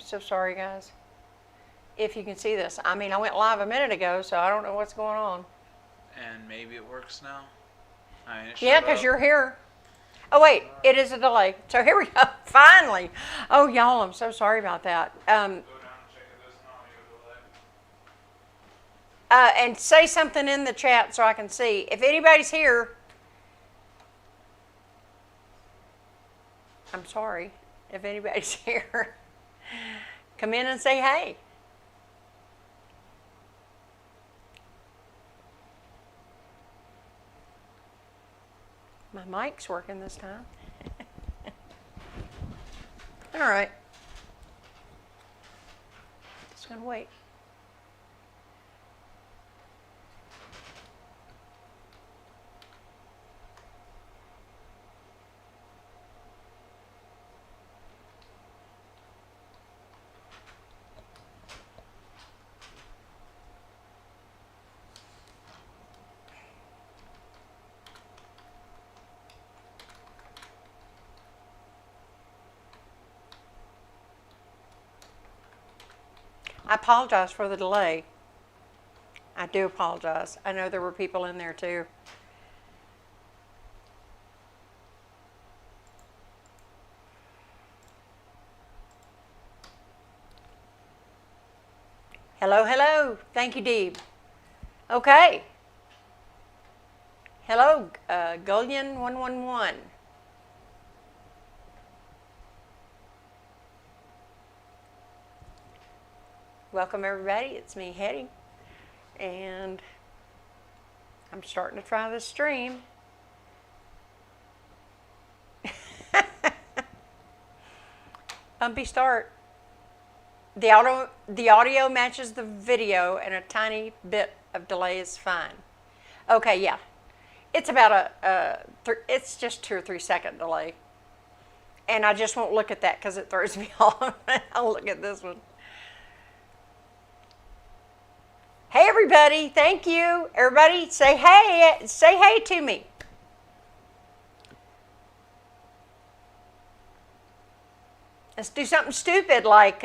I'm so sorry, guys. If you can see this. I mean, I went live a minute ago, so I don't know what's going on. And maybe it works now. Yeah, because you're here. Oh, wait, it is a delay. So here we go, finally. Oh, y'all, I'm so sorry about that. Go down and check if there's an audio delay. And say something in the chat so I can see. If anybody's here, I'm sorry. If anybody's here, come in and say hey. My mic's working this time. All right. Just gonna wait. I apologize for the delay. I do apologize. I know there were people in there too. Hello, hello. Thank you, Deeb. Okay. Hello, Gullion111. Welcome everybody, it's me, Hedy, and I'm starting to try this stream. Bumpy start. The audio matches the video, and a tiny bit of delay is fine. Okay, yeah, it's about it's just 2 or 3 second delay, and I just won't look at that because it throws me off. I'll look at this one. Hey everybody, thank you. Everybody say hey to me. Let's do something stupid like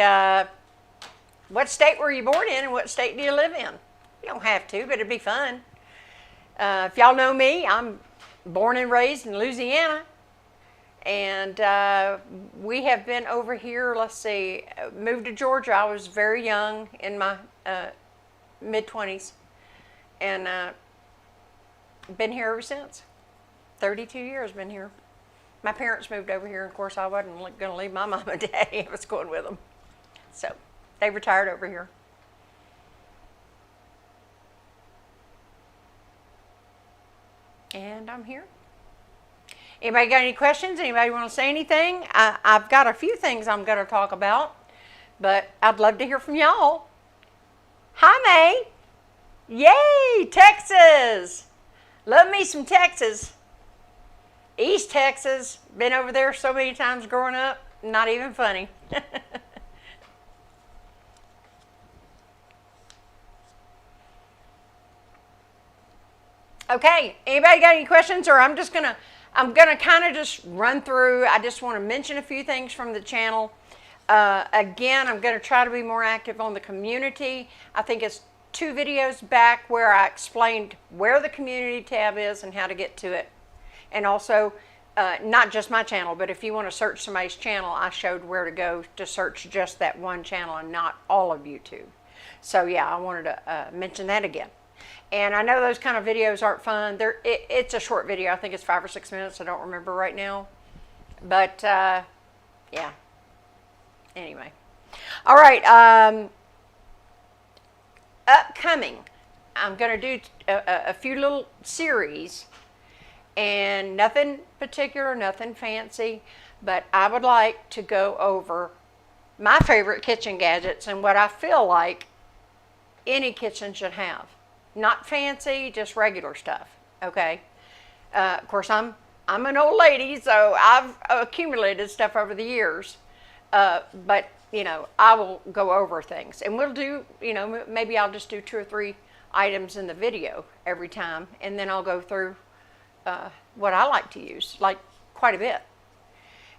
what state were you born in and what state do you live in? You don't have to, but it'd be fun. If y'all know me, I'm born and raised in Louisiana. And we have been over here, let's see, moved to Georgia. I was very young in my mid-20s, and been here ever since. 32 years been here. My parents moved over here, and of course I wasn't going to leave my mom and daddy. I was going with them. So they retired over here. And I'm here. Anybody got any questions? Anybody want to say anything? I've got a few things I'm going to talk about, but I'd love to hear from y'all. Hi, May. Yay, Texas. Love me some Texas. East Texas. Been over there so many times growing up. Not even funny. Okay, anybody got any questions? Or I'm gonna kind of just run through. I just want to mention a few things from the channel. Again, I'm going to try to be more active on the community. I think it's 2 videos back where I explained where the community tab is and how to get to it. And also, not just my channel, but if you want to search somebody's channel, I showed where to go to search just that one channel and not all of YouTube. So yeah, I wanted to mention that again. And I know those kind of videos aren't fun. It's a short video. I think it's 5 or 6 minutes. I don't remember right now. But yeah. Anyway. All right. Upcoming. I'm going to do a few little series. And nothing particular, nothing fancy. But I would like to go over my favorite kitchen gadgets and what I feel like any kitchen should have. Not fancy, just regular stuff, okay? Of course, I'm an old lady, so I've accumulated stuff over the years. But, you know, I will go over things. And we'll do, you know, maybe I'll just do 2 or 3 items in the video every time. And then I'll go through what I like to use, like quite a bit.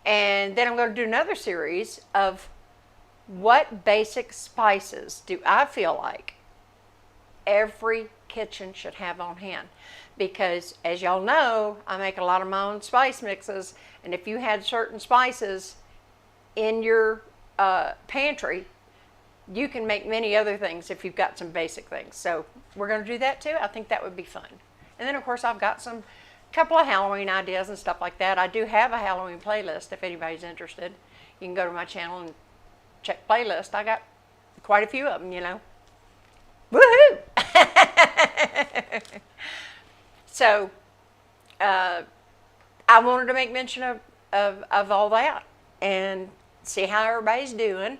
And then I'm going to do another series of what basic spices do I feel like every kitchen should have on hand? Because as y'all know, I make a lot of my own spice mixes, and if you had certain spices in your pantry, you can make many other things if you've got some basic things. So we're going to do that too. I think that would be fun. And then of course I've got some couple of Halloween ideas and stuff like that. I do have a Halloween playlist if anybody's interested. You can go to my channel and check playlist. I got quite a few of them, you know. Woohoo! So I wanted to make mention of all that and see how everybody's doing.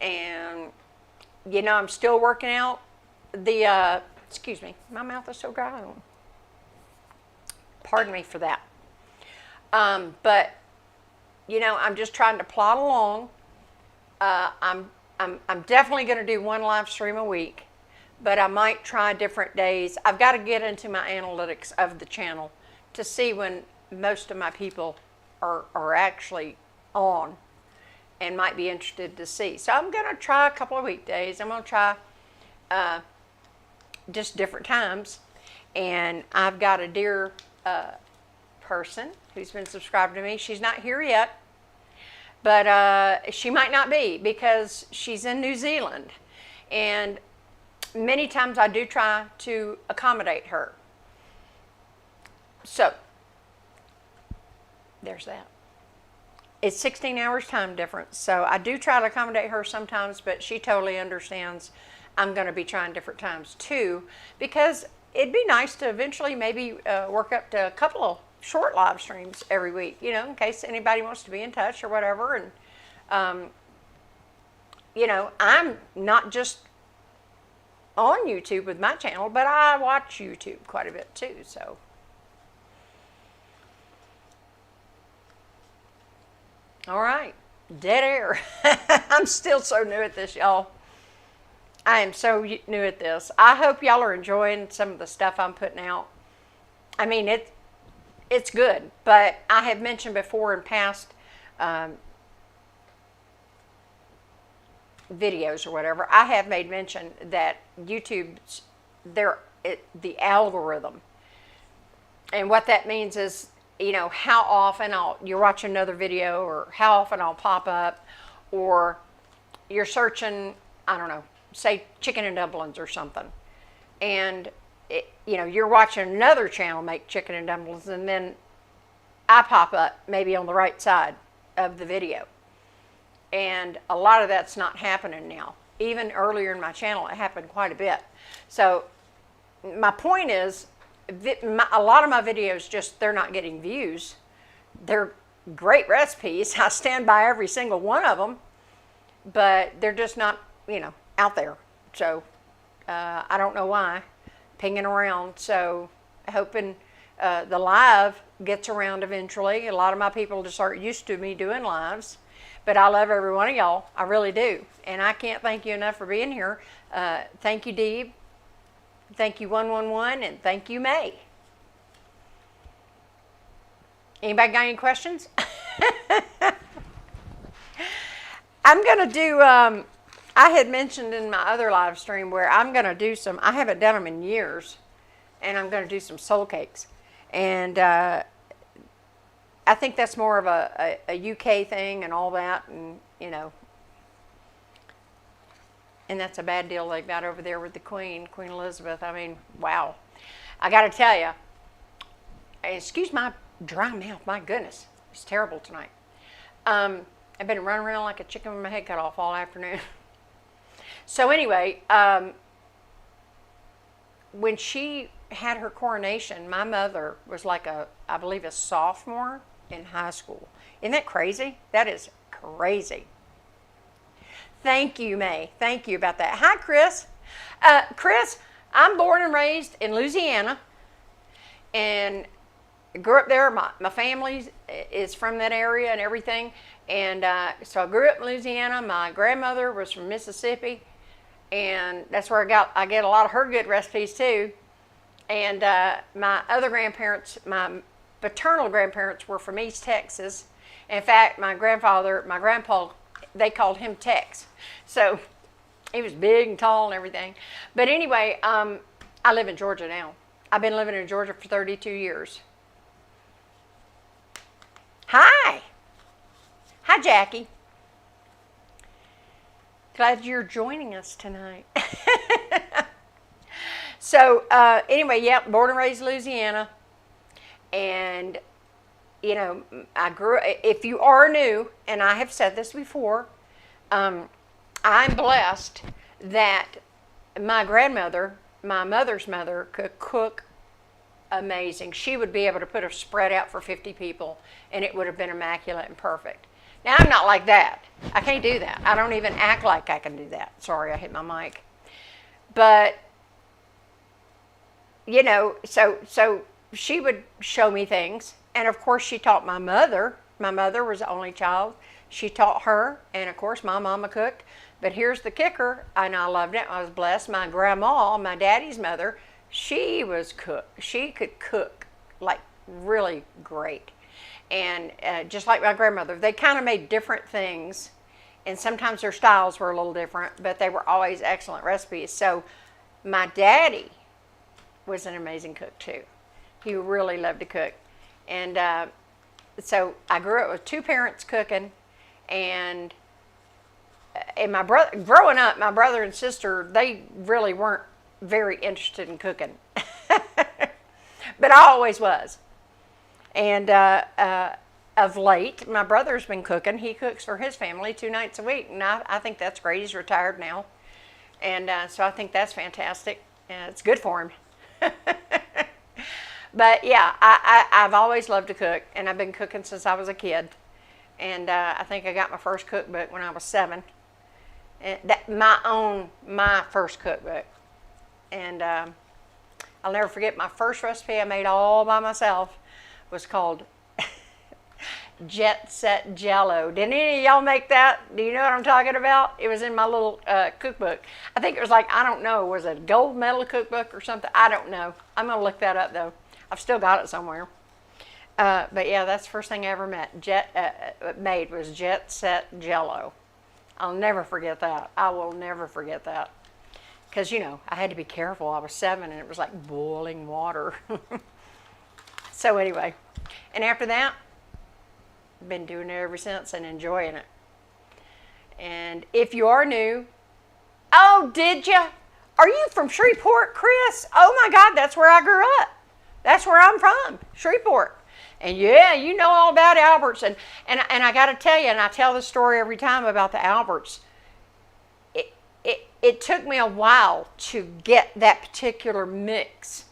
And, you know, I'm still working out the, excuse me, my mouth is so dry. Pardon me for that. But, you know, I'm just trying to plod along. I'm definitely going to do one live stream a week, but I might try different days. I've got to get into my analytics of the channel to see when most of my people are actually on and might be interested to see. So I'm going to try a couple of weekdays. I'm going to try just different times. And I've got a dear person who's been subscribed to me. She's not here yet, but she might not be because she's in New Zealand. And many times I do try to accommodate her. So there's that. It's 16 hours time difference, so I do try to accommodate her sometimes, but she totally understands I'm going to be trying different times too, because it'd be nice to eventually maybe work up to a couple of short live streams every week, you know, in case anybody wants to be in touch or whatever. And, you know, I'm not just on YouTube with my channel, but I watch YouTube quite a bit too, so. All right, dead air. I'm still so new at this, y'all. I am so new at this. I hope y'all are enjoying some of the stuff I'm putting out. I mean, it's good, but I have mentioned before in past videos or whatever, I have made mention that YouTube's the algorithm, and what that means is, you know, how often you're watching another video, or how often I'll pop up, or you're searching, I don't know, say chicken and dumplings or something, and you know, you're watching another channel make chicken and dumplings, and then I pop up maybe on the right side of the video. And a lot of that's not happening now. Even earlier in my channel, it happened quite a bit. So my point is, a lot of my videos just, they're not getting views. They're great recipes. I stand by every single one of them, but they're just not, you know, out there. So I don't know why, pinging around. So hoping the live gets around eventually. A lot of my people just aren't used to me doing lives, but I love every one of y'all. I really do. And I can't thank you enough for being here. Thank you, Deeb. Thank you, 111, and thank you, May. Anybody got any questions? I'm going to do, I had mentioned in my other live stream where I'm going to do some, I haven't done them in years, and I'm going to do some soul cakes. And I think that's more of a UK thing and all that, and, you know, and that's a bad deal they've got over there with the Queen Elizabeth. I mean, wow. I got to tell you, excuse my dry mouth, my goodness, it's terrible tonight. I've been running around like a chicken with my head cut off all afternoon. So anyway, when she had her coronation, my mother was like I believe a sophomore in high school. Isn't that crazy? That is crazy. Thank you, May. Thank you about that. Hi, Chris. Chris, I'm born and raised in Louisiana, and grew up there. My family is from that area and everything. And so I grew up in Louisiana. My grandmother was from Mississippi, and that's where I get a lot of her good recipes too. And my other grandparents, my paternal grandparents, were from East Texas. In fact, my grandpa they called him Tex. So he was big and tall and everything. But anyway, I live in Georgia now. I've been living in Georgia for 32 years. Hi. Hi, Jackie. Glad you're joining us tonight. So, anyway, yeah, born and raised Louisiana. And, you know, if you are new, and I have said this before, I'm blessed that my grandmother, my mother's mother, could cook amazing. She would be able to put a spread out for 50 people, and it would have been immaculate and perfect. Now, I'm not like that. I can't do that. I don't even act like I can do that. Sorry, I hit my mic. But, you know, so she would show me things. And, of course, she taught my mother. My mother was the only child. She taught her. And, of course, my mama cooked. But here's the kicker, and I loved it. I was blessed. My grandma, my daddy's mother, she could cook, like, really great. And just like my grandmother, they kind of made different things, and sometimes their styles were a little different, but they were always excellent recipes. So my daddy was an amazing cook too. He really loved to cook. And so I grew up with two parents cooking, and my brother, growing up, my brother and sister, they really weren't very interested in cooking. But I always was. And of late, my brother's been cooking. He cooks for his family 2 nights a week, and I think that's great. He's retired now. And so I think that's fantastic. It's good for him. But yeah, I've always loved to cook, and I've been cooking since I was a kid. And I think I got my first cookbook when I was 7. And my first cookbook. And I'll never forget my first recipe I made all by myself was called Jet Set Jello. Didn't any of y'all make that? Do you know what I'm talking about? It was in my little cookbook. I think it was like, I don't know, was it a gold medal cookbook or something? I don't know. I'm going to look that up though. I've still got it somewhere. But yeah, that's the first thing I ever made was Jet Set Jello. I'll never forget that. I will never forget that. Because, you know, I had to be careful. I was 7 and it was like boiling water. So anyway, and after that, I've been doing it ever since and enjoying it. And if you are new, oh, did you? Are you from Shreveport, Chris? Oh my God, that's where I grew up. That's where I'm from, Shreveport. And yeah, you know all about Alberts. And I got to tell you, and I tell the story every time about the Alberts. It took me a while to get that particular mix.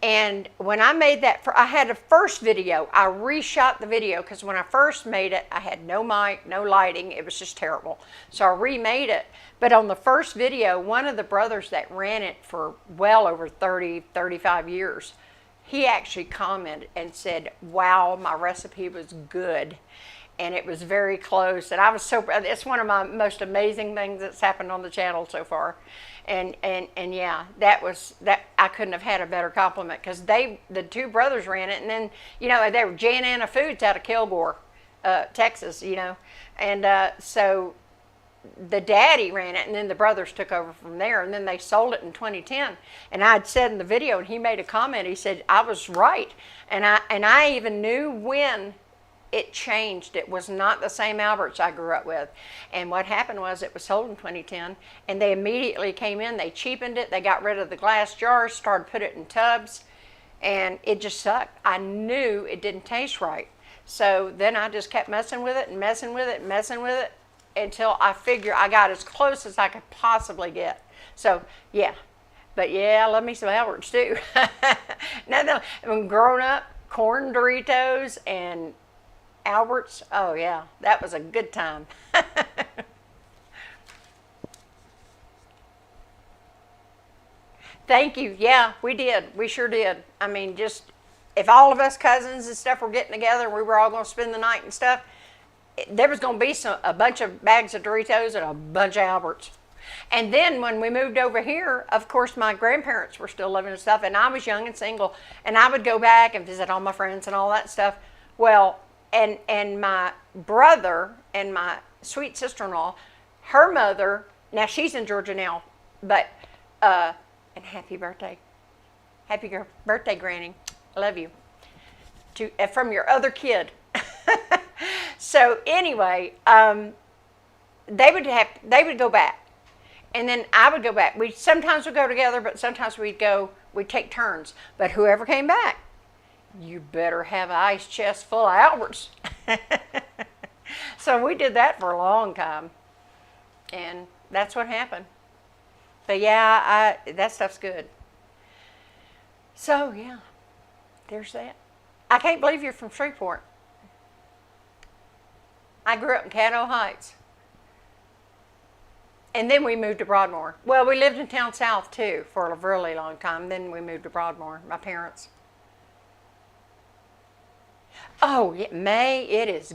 And when I made that, I had a first video. I reshot the video because when I first made it, I had no mic, no lighting. It was just terrible. So I remade it. But on the first video, one of the brothers that ran it for well over 30, 35 years, he actually commented and said, wow, my recipe was good. And it was very close. And I was so proud. It's one of my most amazing things that's happened on the channel so far. And yeah, that I couldn't have had a better compliment because the 2 brothers ran it, and then, you know, they were Jan Foods out of Kilgore, Texas, you know. And so the daddy ran it, and then the brothers took over from there, and then they sold it in 2010. And I'd said in the video, and he made a comment, he said, I was right. And I even knew when it changed. It was not the same Alberts I grew up with. And what happened was it was sold in 2010, and they immediately came in, they cheapened it, they got rid of the glass jars, started putting it in tubs, and it just sucked. I knew it didn't taste right. So then I just kept messing with it and messing with it and messing with it until I figured I got as close as I could possibly get. So yeah, but yeah, I love me some Alberts too. Now, when growing up, corn Doritos and Alberts, oh yeah, that was a good time. Thank you. Yeah, we did. We sure did. I mean, just if all of us cousins and stuff were getting together, we were all going to spend the night and stuff, there was going to be a bunch of bags of Doritos and a bunch of Alberts. And then when we moved over here, of course, my grandparents were still living and stuff, and I was young and single, and I would go back and visit all my friends and all that stuff. Well, and my brother and my sweet sister-in-law, her mother, now she's in Georgia now, but, and happy birthday. Birthday, Granny. I love you. From your other kid. So anyway, they would go back, and then I would go back. We sometimes would go together, but sometimes we'd take turns. But whoever came back, you better have an ice chest full of Alberts. So we did that for a long time, and that's what happened. But yeah, that stuff's good. So yeah, there's that. I can't believe you're from Shreveport. I grew up in Caddo Heights. And then we moved to Broadmoor. Well, we lived in Town South too for a really long time. Then we moved to Broadmoor, my parents. Oh, yeah, May, it's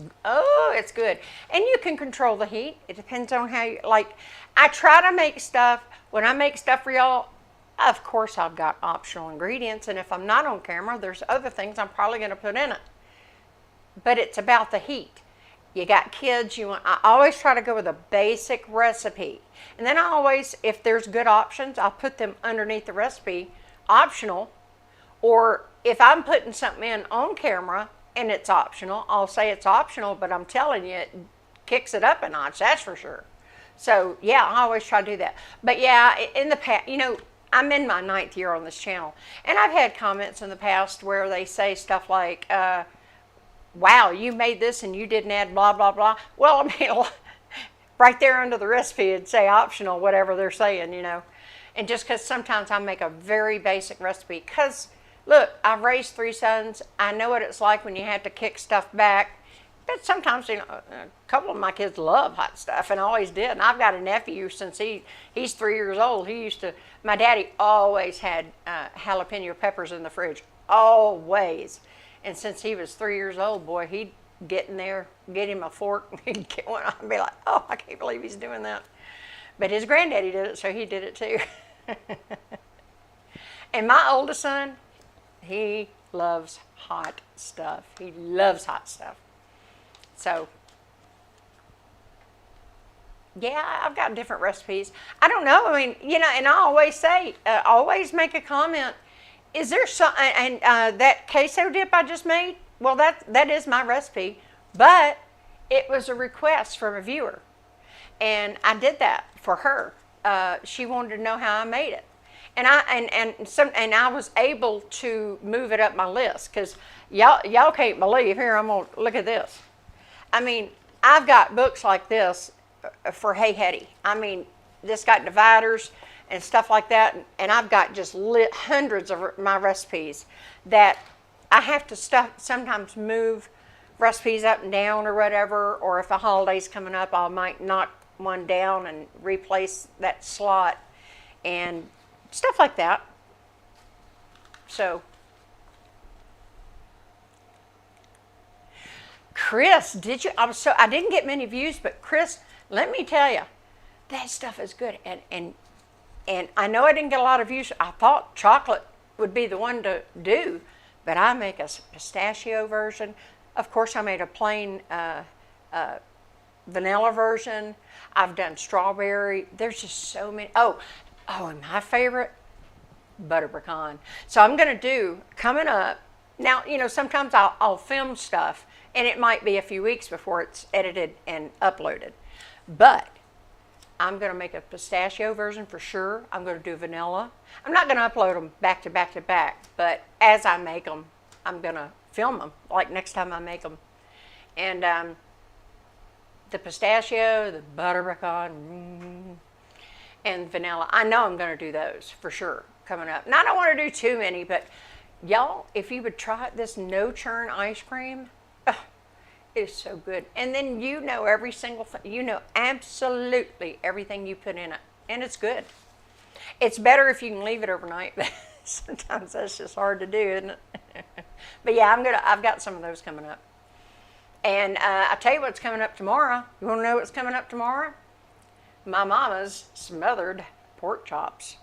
good. And you can control the heat. It depends on how you, like, I try to make stuff, when I make stuff for y'all, of course I've got optional ingredients, and if I'm not on camera, there's other things I'm probably going to put in it. But it's about the heat. You got kids, I always try to go with a basic recipe. And then I always, if there's good options, I'll put them underneath the recipe, optional. Or if I'm putting something in on camera and it's optional, I'll say it's optional, but I'm telling you, it kicks it up a notch, that's for sure. So yeah, I always try to do that. But yeah, in the past, I'm in my 9th year on this channel, and I've had comments in the past where they say stuff like, wow, you made this and you didn't add blah, blah, blah. Well, I mean, right there under the recipe, it'd say optional, whatever they're saying, And just because sometimes I make a very basic recipe, because look, I've raised 3 sons. I know what it's like when you have to kick stuff back. But sometimes, a couple of my kids love hot stuff and always did. And I've got a nephew since he's 3 years old. My daddy always had jalapeno peppers in the fridge, always. And since he was 3 years old, boy, he'd get in there, get him a fork, and he'd get one. I'd be like, oh, I can't believe he's doing that. But his granddaddy did it, so he did it too. And my oldest son, he loves hot stuff. He loves hot stuff. So, yeah, I've got different recipes. I don't know. I mean, and I always say, always make a comment. Is there some, and that queso dip I just made, well, that is my recipe, but it was a request from a viewer. And I did that for her. She wanted to know how I made it. And I was able to move it up my list, because y'all can't believe, here, I'm going to look at this. I mean, I've got books like this for Hey Hedy. I mean, this got dividers and stuff like that, and I've got just hundreds of my recipes that I have to sometimes move recipes up and down or whatever, or if a holiday's coming up, I might knock one down and replace that slot and stuff like that. So, Chris, I didn't get many views, but Chris, let me tell you, that stuff is good. And I know I didn't get a lot of views. I thought chocolate would be the one to do, but I make a pistachio version. Of course, I made a plain vanilla version. I've done strawberry. There's just so many. Oh, and my favorite, butter pecan. So I'm going to do, coming up, now, sometimes I'll film stuff, and it might be a few weeks before it's edited and uploaded. But I'm going to make a pistachio version for sure. I'm going to do vanilla. I'm not going to upload them back to back to back, but as I make them, I'm going to film them, like next time I make them. And the pistachio, the butter pecan, and vanilla. I know I'm going to do those for sure coming up. Now, I don't want to do too many, but y'all, if you would try this no-churn ice cream, it is so good. And then every single thing, absolutely everything you put in it, and it's good. It's better if you can leave it overnight, but sometimes that's just hard to do, isn't it? But yeah, I've got some of those coming up. And I tell you what's coming up tomorrow. You want to know what's coming up tomorrow? My mama's smothered pork chops.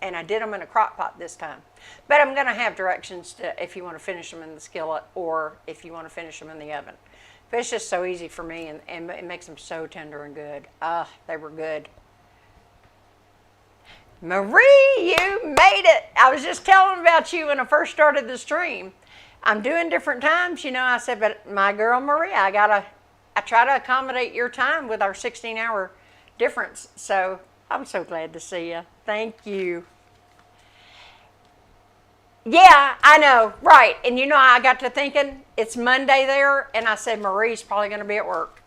And I did them in a crock pot this time. But I'm going to have directions to if you want to finish them in the skillet or if you want to finish them in the oven. But it's just so easy for me, and it makes them so tender and good. Ah, they were good. Marie, you made it. I was just telling about you when I first started the stream. I'm doing different times, you know. I said, but my girl Marie, I try to accommodate your time with our 16-hour difference. So I'm so glad to see you. Thank you. Yeah, I know, right. And you know, I got to thinking, it's Monday there, and I said, Marie's probably going to be at work.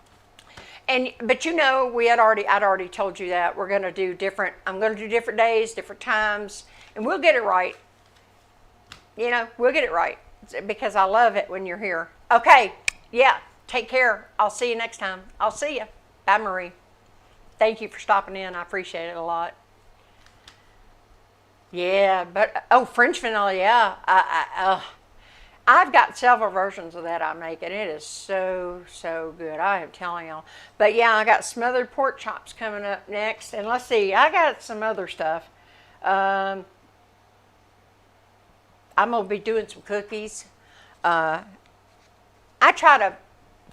But you know, I'd already told you that we're going to do different. I'm going to do different days, different times, and we'll get it right. You know, we'll get it right because I love it when you're here. Okay, yeah. Take care. I'll see you next time. I'll see you. Bye, Marie. Thank you for stopping in. I appreciate it a lot. Yeah, but French vanilla. Yeah, I've got several versions of that I make, and it is so, so good. I am telling y'all. But yeah, I got smothered pork chops coming up next. And let's see, I got some other stuff. I'm going to be doing some cookies. I try to,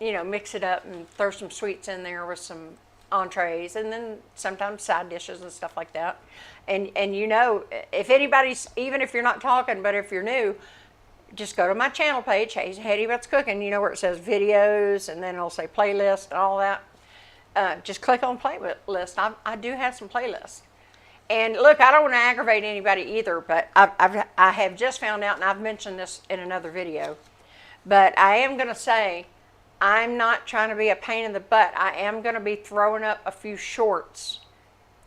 you know, mix it up and throw some sweets in there with some entrees, and then sometimes side dishes and stuff like that. And you know, if anybody's, even if you're not talking, but if you're new, just go to my channel page, Hedy What's Cooking, you know, where it says videos, and then it'll say playlist and all that. Just click on playlist. I do have some playlists. And look, I don't want to aggravate anybody either, but I have just found out, and I've mentioned this in another video, but I am going to say, I'm not trying to be a pain in the butt. I am going to be throwing up a few shorts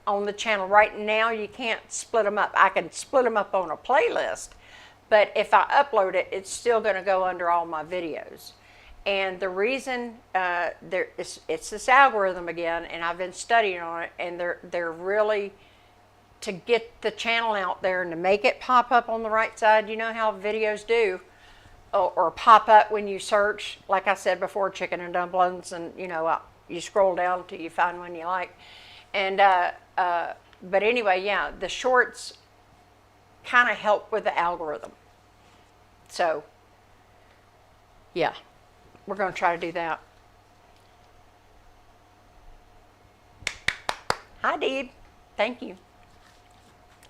on the channel. Right now, you can't split them up. I can split them up on a playlist, but if I upload it, it's still going to go under all my videos. And the reason it's this algorithm again, and I've been studying on it, and they're really, to get the channel out there and to make it pop up on the right side. You know how videos do, or pop up when you search, like I said before, chicken and dumplings, and you know, you scroll down till you find one you like. And but anyway, yeah, the shorts kind of help with the algorithm. So yeah, we're going to try to do that. Hi, Dee. Thank you.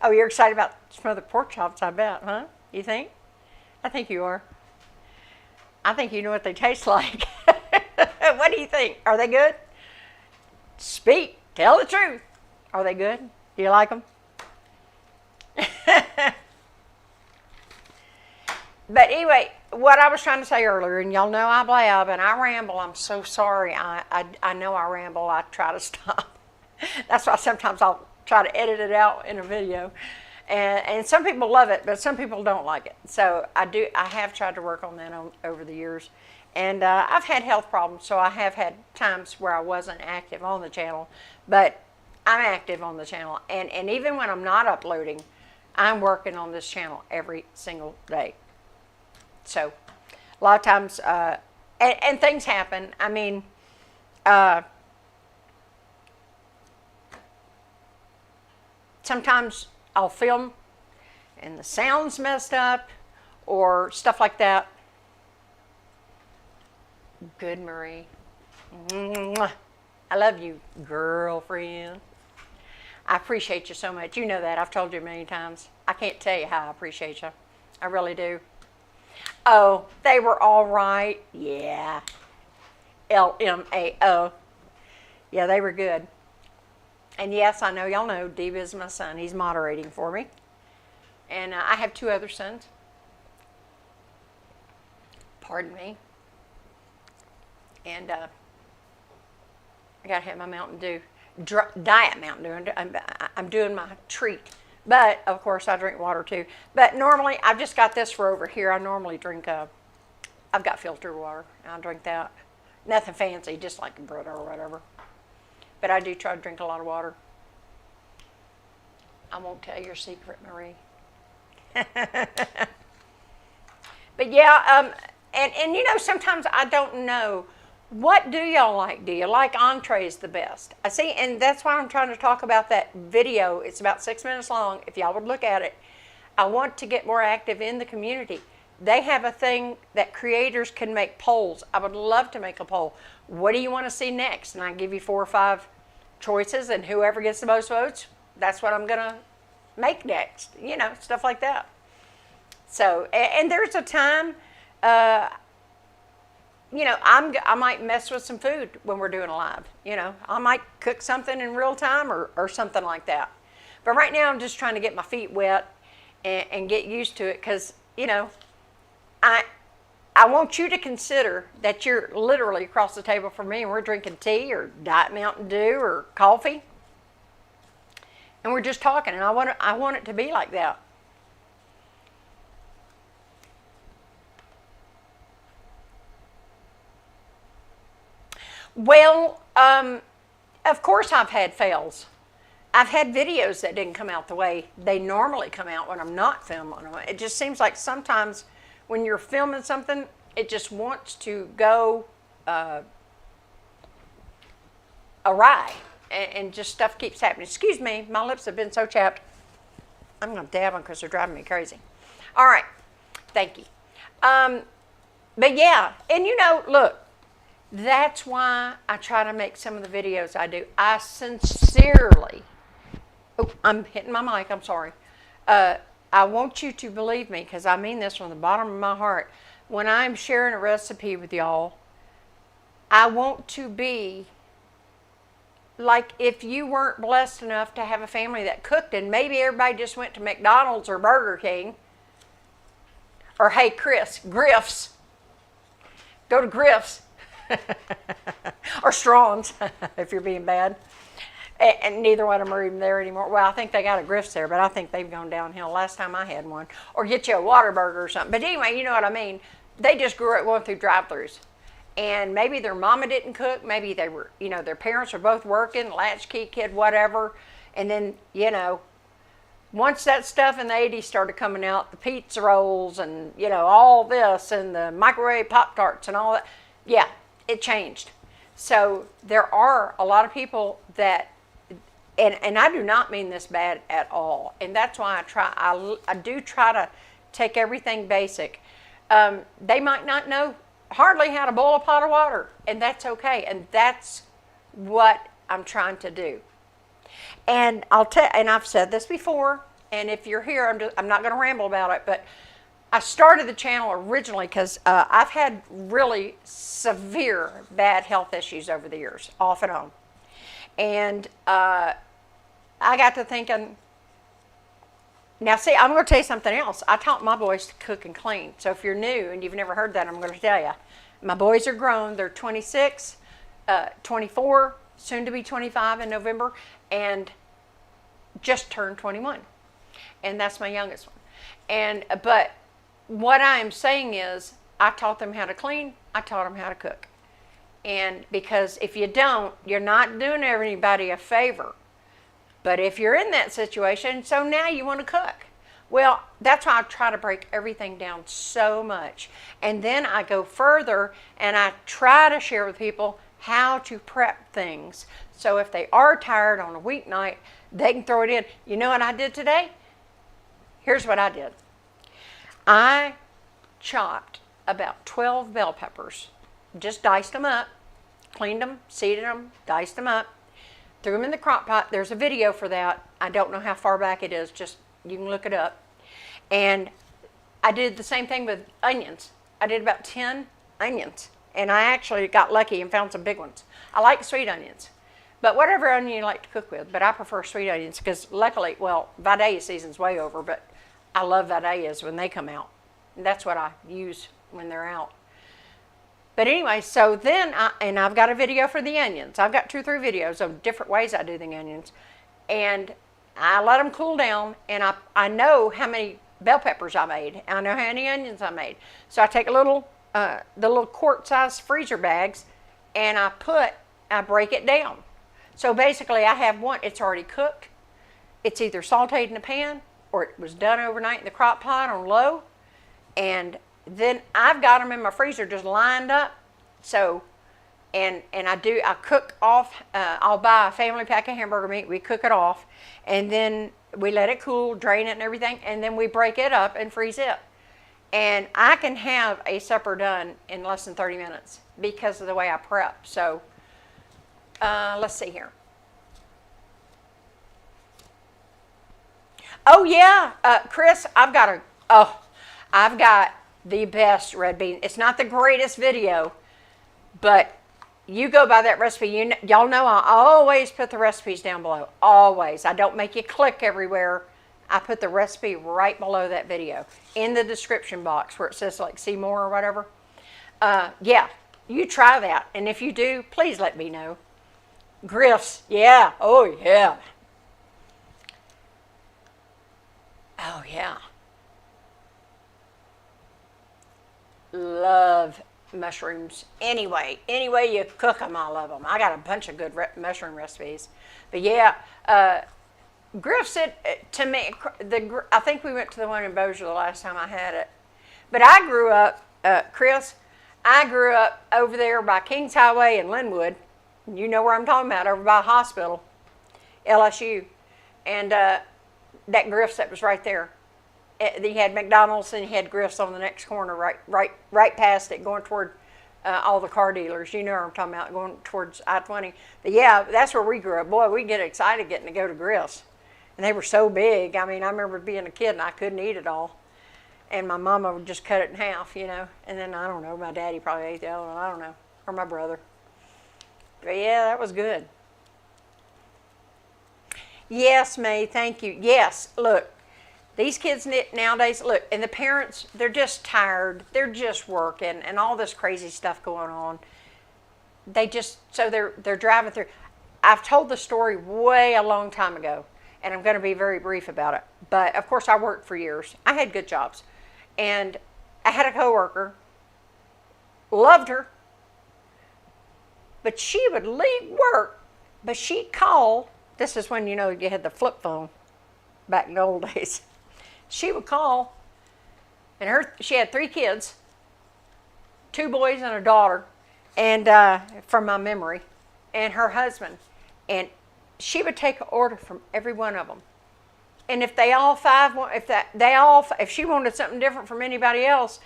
Oh, you're excited about smothered pork chops, I bet, huh? You think? I think you are. I think you know what they taste like. What do you think? Are they good? Speak. Tell the truth. Are they good? Do you like them? But anyway, what I was trying to say earlier, and y'all know I blab and I ramble. I'm so sorry. I know I ramble. I try to stop. That's why sometimes I'll try to edit it out in a video. And some people love it, but some people don't like it. So I have tried to work on that over the years. And I've had health problems, so I have had times where I wasn't active on the channel. But I'm active on the channel. And even when I'm not uploading, I'm working on this channel every single day. So a lot of times, and things happen. I mean, sometimes I'll film and the sound's messed up or stuff like that. Good, Marie. Mwah. I love you, girlfriend. I appreciate you so much. You know that. I've told you many times. I can't tell you how I appreciate you. I really do. Oh, they were all right. Yeah. LMAO. Yeah, they were good. And yes, I know y'all know Dee is my son. He's moderating for me. And I have 2 other sons. Pardon me. And I got to have my Mountain Dew. Diet Mountain Dew. I'm doing my treat. But, of course, I drink water too. But normally, I've just got this for over here. I normally drink, I've got filtered water. I'll drink that. Nothing fancy, just like a Brita or whatever. But I do try to drink a lot of water. I won't tell your secret, Marie. But yeah, and you know, sometimes I don't know. What do y'all like? Do you like entrees the best? I see, and that's why I'm trying to talk about that video. It's about 6 minutes long. If y'all would look at it, I want to get more active in the community. they have a thing that creators can make polls. I would love to make a poll. What do you want to see next? And I give you 4 or 5 choices, and whoever gets the most votes, that's what I'm going to make next. You know, stuff like that. So, and there's a time, you know, I might mess with some food when we're doing a live. You know, I might cook something in real time or something like that. But right now I'm just trying to get my feet wet and get used to it, because, you know, I want you to consider that you're literally across the table from me and we're drinking tea or Diet Mountain Dew or coffee. And we're just talking, and I want it to be like that. Well, of course I've had fails. I've had videos that didn't come out the way they normally come out when I'm not filming them. It just seems like sometimes when you're filming something, it just wants to go awry, and just stuff keeps happening. Excuse me, my lips have been so chapped. I'm going to dab them because they're driving me crazy. All right, thank you. But yeah, and you know, look, that's why I try to make some of the videos I do. I sincerely, oh, I'm hitting my mic, I'm sorry. I want you to believe me, because I mean this from the bottom of my heart. When I'm sharing a recipe with y'all, I want to be like if you weren't blessed enough to have a family that cooked, and maybe everybody just went to McDonald's or Burger King, or hey, Griff's. Go to Griff's. Or Strawn's, if you're being bad. And neither one of them are even there anymore. Well, I think they got a Griff's there, but I think they've gone downhill. Last time I had one. Or get you a Whataburger or something. But anyway, you know what I mean. They just grew up going through drive-thrus. And maybe their mama didn't cook. Maybe they were, you know, their parents were both working, latchkey kid, whatever. And then, you know, once that stuff in the 80s started coming out, the pizza rolls and, you know, all this and the microwave Pop-Tarts and all that, yeah, it changed. So there are a lot of people that, and I do not mean this bad at all. And that's why I do try to take everything basic. They might not know hardly how to boil a pot of water, and that's okay. And that's what I'm trying to do. And and I've said this before, and if you're here, I'm not going to ramble about it, but I started the channel originally because I've had really severe bad health issues over the years, off and on. And I got to thinking, now see, I'm going to tell you something else. I taught my boys to cook and clean. So if you're new and you've never heard that, I'm going to tell you. My boys are grown. They're 26, 24, soon to be 25 in November, and just turned 21. And that's my youngest one. But what I am saying is, I taught them how to clean, I taught them how to cook. And because if you don't, you're not doing everybody a favor. But if you're in that situation, so now you want to cook. Well, that's why I try to break everything down so much. And then I go further and I try to share with people how to prep things. So if they are tired on a weeknight, they can throw it in. You know what I did today? Here's what I did. I chopped about 12 bell peppers, just diced them up, cleaned them, seeded them, diced them up, threw them in the crock pot. There's a video for that. I don't know how far back it is, just you can look it up. And I did the same thing with onions. I did about 10 onions, and I actually got lucky and found some big ones. I like sweet onions, but whatever onion you like to cook with, but I prefer sweet onions because luckily, well, Vidalia season's way over, but I love Vidalias when they come out. And that's what I use when they're out. But anyway, so then, I've got a video for the onions. I've got 2 or 3 videos of different ways I do the onions. And I let them cool down, and I know how many bell peppers I made. I know how many onions I made. So I take the little quart-sized freezer bags, and I break it down. So basically, I have one, it's already cooked. It's either sauteed in a pan, or it was done overnight in the crock pot on low. And then I've got them in my freezer just lined up. So, and I cook off, I'll buy a family pack of hamburger meat, we cook it off, and then we let it cool, drain it and everything, and then we break it up and freeze it. And I can have a supper done in less than 30 minutes because of the way I prep. So let's see here. Oh yeah, Chris, I've got the best red bean. It's not the greatest video, but you go by that recipe. Y'all know I always put the recipes down below. Always. I don't make you click everywhere. I put the recipe right below that video in the description box where it says like see more or whatever. Yeah, you try that. And if you do, please let me know. Griffs, yeah, oh yeah. Oh yeah. Love mushrooms. Anyway you cook them, I love them. I got a bunch of good mushroom recipes. But yeah, Griff said to me, I think we went to the one in Bossier the last time I had it. But I grew up, Chris, I grew up over there by Kings Highway in Linwood. You know where I'm talking about, over by the hospital, LSU. And that Griff's that was right there. He had McDonald's and he had Griff's on the next corner, right past it, going toward all the car dealers. You know what I'm talking about, going towards I-20. But yeah, that's where we grew up. Boy, we get excited getting to go to Griff's. And they were so big. I mean, I remember being a kid and I couldn't eat it all. And my mama would just cut it in half, you know. And then, I don't know, my daddy probably ate the other one. I don't know. Or my brother. But yeah, that was good. Yes, May, thank you. Yes, look, these kids nowadays, look, and the parents, they're just tired. They're just working and all this crazy stuff going on. So they're driving through. I've told the story way a long time ago. And I'm going to be very brief about it. But, of course, I worked for years. I had good jobs. And I had a coworker, loved her, but she would leave work, but she'd call. This is when, you know, you had the flip phone back in the old days. She would call, and she had 3 kids, 2 boys and a daughter, and from my memory, and her husband. And she would take an order from every one of them. And if if she wanted something different from anybody else,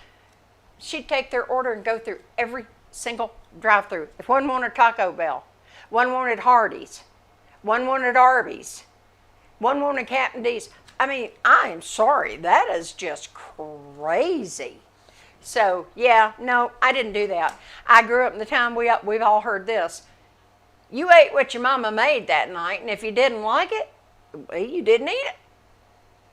she'd take their order and go through every single drive-through. If one wanted Taco Bell, one wanted Hardee's, one wanted Arby's, one wanted Captain D's. I mean, I am sorry, that is just crazy. So, yeah, no, I didn't do that. I grew up in the time we've all heard this. You ate what your mama made that night, and if you didn't like it, well, you didn't eat it.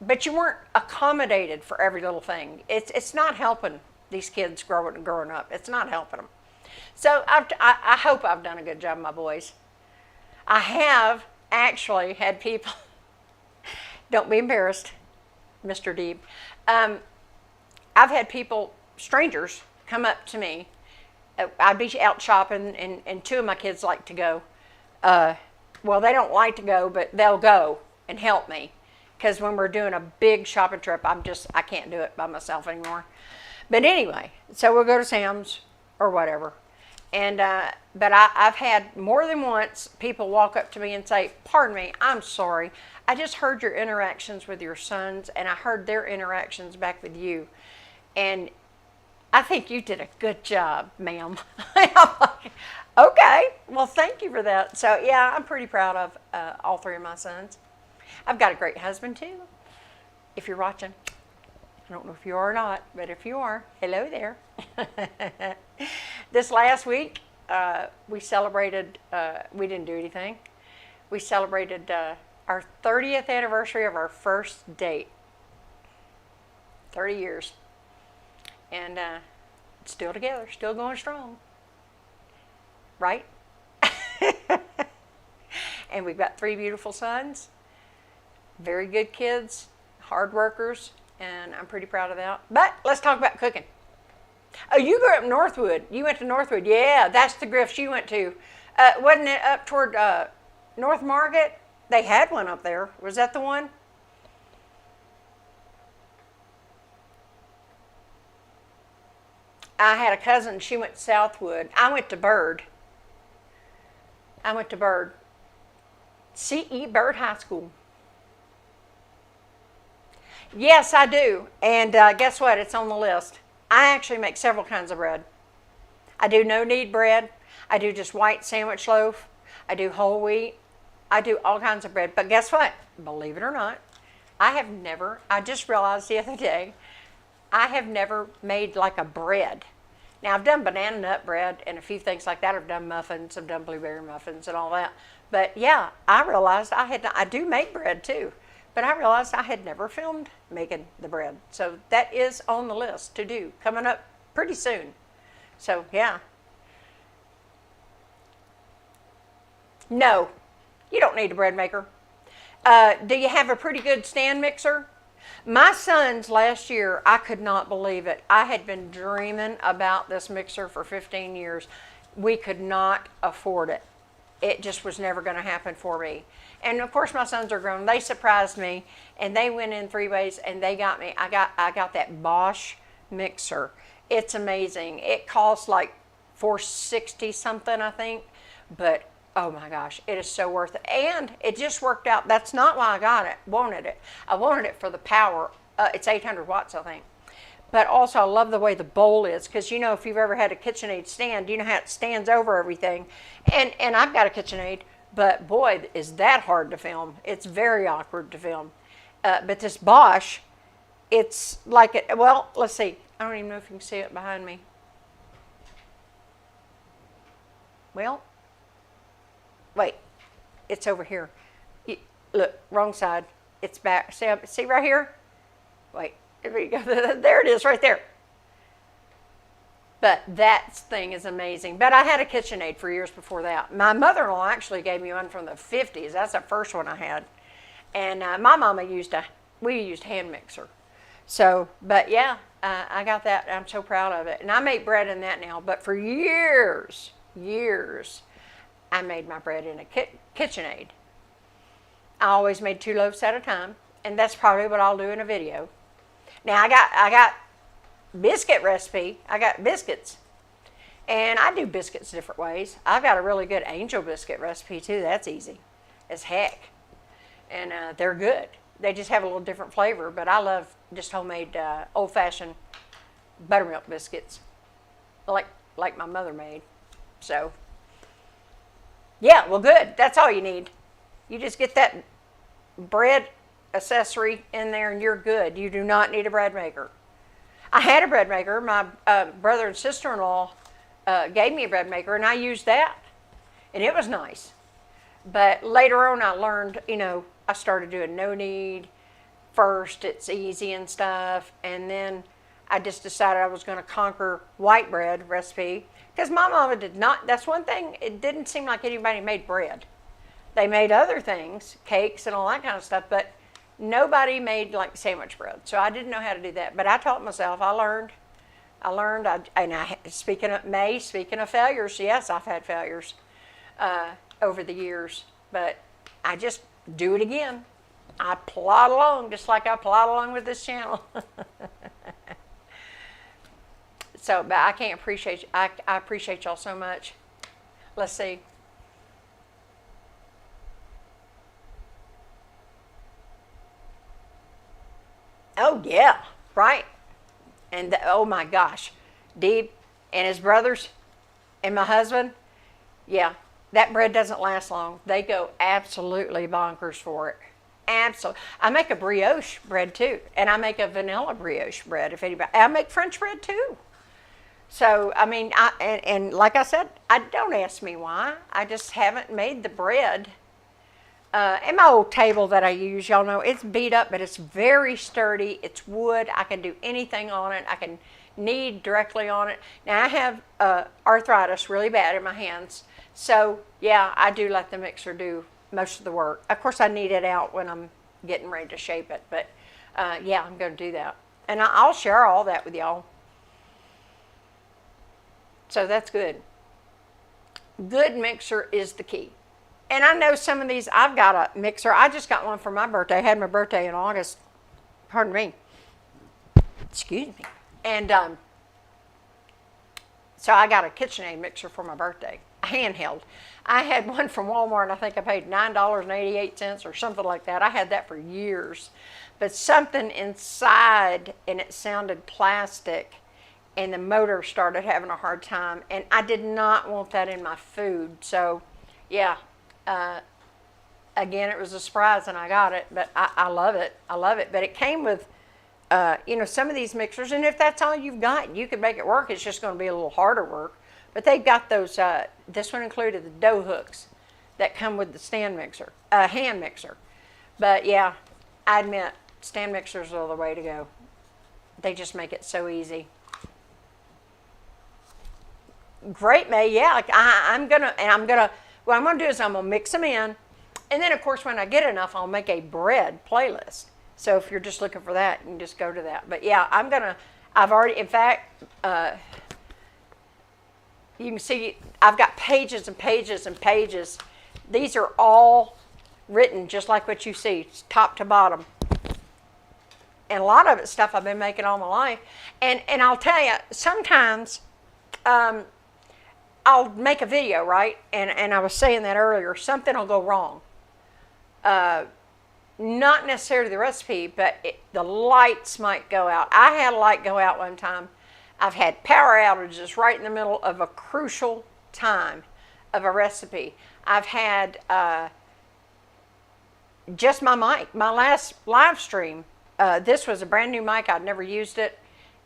But you weren't accommodated for every little thing. It's not helping these kids growing up. It's not helping them. So I hope I've done a good job, my boys. I have actually had people, don't be embarrassed, Mr. Deeb. I've had people, strangers, come up to me. I'd be out shopping, and 2 of my kids like to go. Well, they don't like to go, but they'll go and help me. Because when we're doing a big shopping trip, I can't do it by myself anymore. But anyway, so we'll go to Sam's or whatever. And but I've had more than once people walk up to me and say, pardon me, I'm sorry. I just heard your interactions with your sons, and I heard their interactions back with you. And I think you did a good job, ma'am. I'm like, okay, well, thank you for that. So, yeah, I'm pretty proud of all 3 of my sons. I've got a great husband, too, if you're watching. I don't know if you are or not, but if you are, hello there. This last week, we celebrated, we didn't do anything. We celebrated our 30th anniversary of our first date. 30 years. And still together, still going strong. Right? And we've got 3 beautiful sons. Very good kids, hard workers, and I'm pretty proud of that. But let's talk about cooking. Oh, you grew up in Northwood. You went to Northwood. Yeah, that's the Griff's you went to. Wasn't it up toward North Market? They had one up there. Was that the one? I had a cousin. She went to Southwood. I went to Byrd. C.E. Byrd High School. Yes, I do. And guess what? It's on the list. I actually make several kinds of bread. I do no-knead bread. I do just white sandwich loaf. I do whole wheat. I do all kinds of bread. But guess what? Believe it or not, I just realized the other day, I have never made like a bread. Now, I've done banana nut bread and a few things like that. I've done muffins. I've done blueberry muffins and all that. But yeah, I realized I do make bread too. But I realized I had never filmed making the bread. So that is on the list to do, coming up pretty soon. So yeah. No, you don't need a bread maker. Do you have a pretty good stand mixer? My son's last year, I could not believe it. I had been dreaming about this mixer for 15 years. We could not afford it. It just was never going to happen for me. And of course, my sons are grown. They surprised me, and they went in 3 ways, and they got me. I got that Bosch mixer. It's amazing. It costs like $460 something, I think, but oh my gosh, it is so worth it. And it just worked out. That's not why I wanted it. I wanted it for the power. It's 800 watts, I think. But also, I love the way the bowl is, because you know, if you've ever had a KitchenAid stand, you know how it stands over everything. And I've got a KitchenAid, but boy, is that hard to film. It's very awkward to film. But this Bosch, it's like it. Well, let's see. I don't even know if you can see it behind me. Well, wait, it's over here. Look, wrong side. It's back. See right here? Wait, there you go. There it is right there. But that thing is amazing. But I had a KitchenAid for years before that. My mother-in-law actually gave me one from the 50s. That's the first one I had. And my mama we used hand mixer. So, but yeah, I got that. I'm so proud of it. And I make bread in that now. But for years, I made my bread in a KitchenAid. I always made 2 loaves at a time, and that's probably what I'll do in a video. Now I got biscuit recipe. I got biscuits, and I do biscuits different ways. I've got a really good angel biscuit recipe too. That's easy as heck, and they're good. They just have a little different flavor, but I love just homemade old-fashioned buttermilk biscuits, like my mother made. So. Yeah, well, good. That's all you need. You just get that bread accessory in there and you're good. You do not need a bread maker. I had a bread maker. My brother and sister-in-law gave me a bread maker, and I used that, and it was nice. But later on, I learned, I started doing no knead first. It's easy and stuff, and then I just decided I was going to conquer white bread recipe. Because my mama did not, that's one thing, it didn't seem like anybody made bread. They made other things, cakes and all that kind of stuff, but nobody made like sandwich bread. So I didn't know how to do that. But I taught myself, I learned, speaking of failures, yes, I've had failures over the years, but I just do it again. I plod along just like I plod along with this channel. So, but I can't appreciate, I appreciate y'all so much. Let's see. Oh, yeah, right. And oh my gosh, Deeb and his brothers and my husband, yeah, that bread doesn't last long. They go absolutely bonkers for it. Absolutely. I make a brioche bread too, and I make a vanilla brioche bread. If anybody, I make French bread too. So, I mean, and like I said, don't ask me why. I just haven't made the bread. And my old table that I use, y'all know, it's beat up, but it's very sturdy. It's wood. I can do anything on it. I can knead directly on it. Now, I have arthritis really bad in my hands. So, yeah, I do let the mixer do most of the work. Of course, I knead it out when I'm getting ready to shape it. But, yeah, I'm going to do that. And I'll share all that with y'all. So that's good. Good mixer is the key. And I know some of these, I've got a mixer. I just got one for my birthday. I had my birthday in August. Pardon me. Excuse me. And so I got a KitchenAid mixer for my birthday. I handheld. I had one from Walmart, and I think I paid $9.88 or something like that. I had that for years. But something inside, and it sounded plastic, and the motor started having a hard time, and I did not want that in my food. So, yeah, again, it was a surprise, and I got it, but I love it. I love it. But it came with, some of these mixers, and if that's all you've got, you can make it work. It's just going to be a little harder work. But they've got those, this one included the dough hooks that come with the stand mixer, hand mixer. But yeah, I admit, stand mixers are the way to go. They just make it so easy. Great, May. Yeah, what I'm gonna do is I'm gonna mix them in, and then of course when I get enough, I'll make a bread playlist. So if you're just looking for that, you can just go to that. But yeah, I've already, in fact, you can see I've got pages and pages and pages. These are all written just like what you see, top to bottom. And a lot of it's stuff I've been making all my life. And I'll tell you, sometimes I'll make a video, right? And I was saying that earlier, something will go wrong. Not necessarily the recipe, but the lights might go out. I had a light go out one time. I've had power outages right in the middle of a crucial time of a recipe. I've had just my mic. My last live stream, this was a brand new mic. I'd never used it.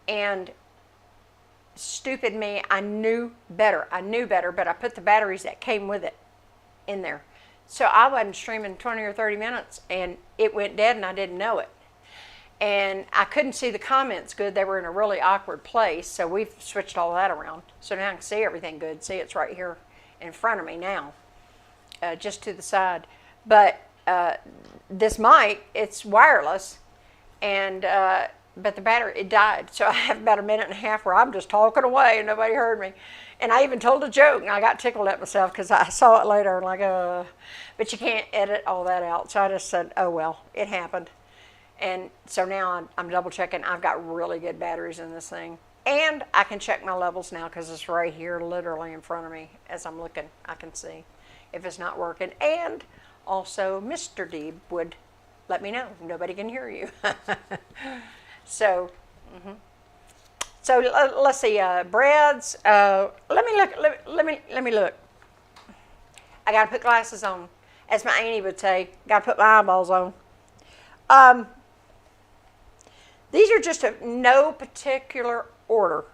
And stupid me, I knew better, but I put the batteries that came with it in there. So I wasn't streaming 20 or 30 minutes, and it went dead, and I didn't know it. And I couldn't see the comments good. They were in a really awkward place, so we've switched all that around. So now I can see everything good. See, it's right here in front of me now, just to the side. But this mic, it's wireless, and but the battery, it died. So I have about a minute and a half where I'm just talking away and nobody heard me. And I even told a joke, and I got tickled at myself because I saw it later and like, but you can't edit all that out. So I just said, oh well, it happened. And so now I'm double checking. I've got really good batteries in this thing. And I can check my levels now because it's right here literally in front of me as I'm looking. I can see if it's not working. And also Mr. Deeb would let me know. Nobody can hear you. So, so let's see, breads. Let me look. I gotta put glasses on, as my auntie would say. Gotta put my eyeballs on. These are just no particular order,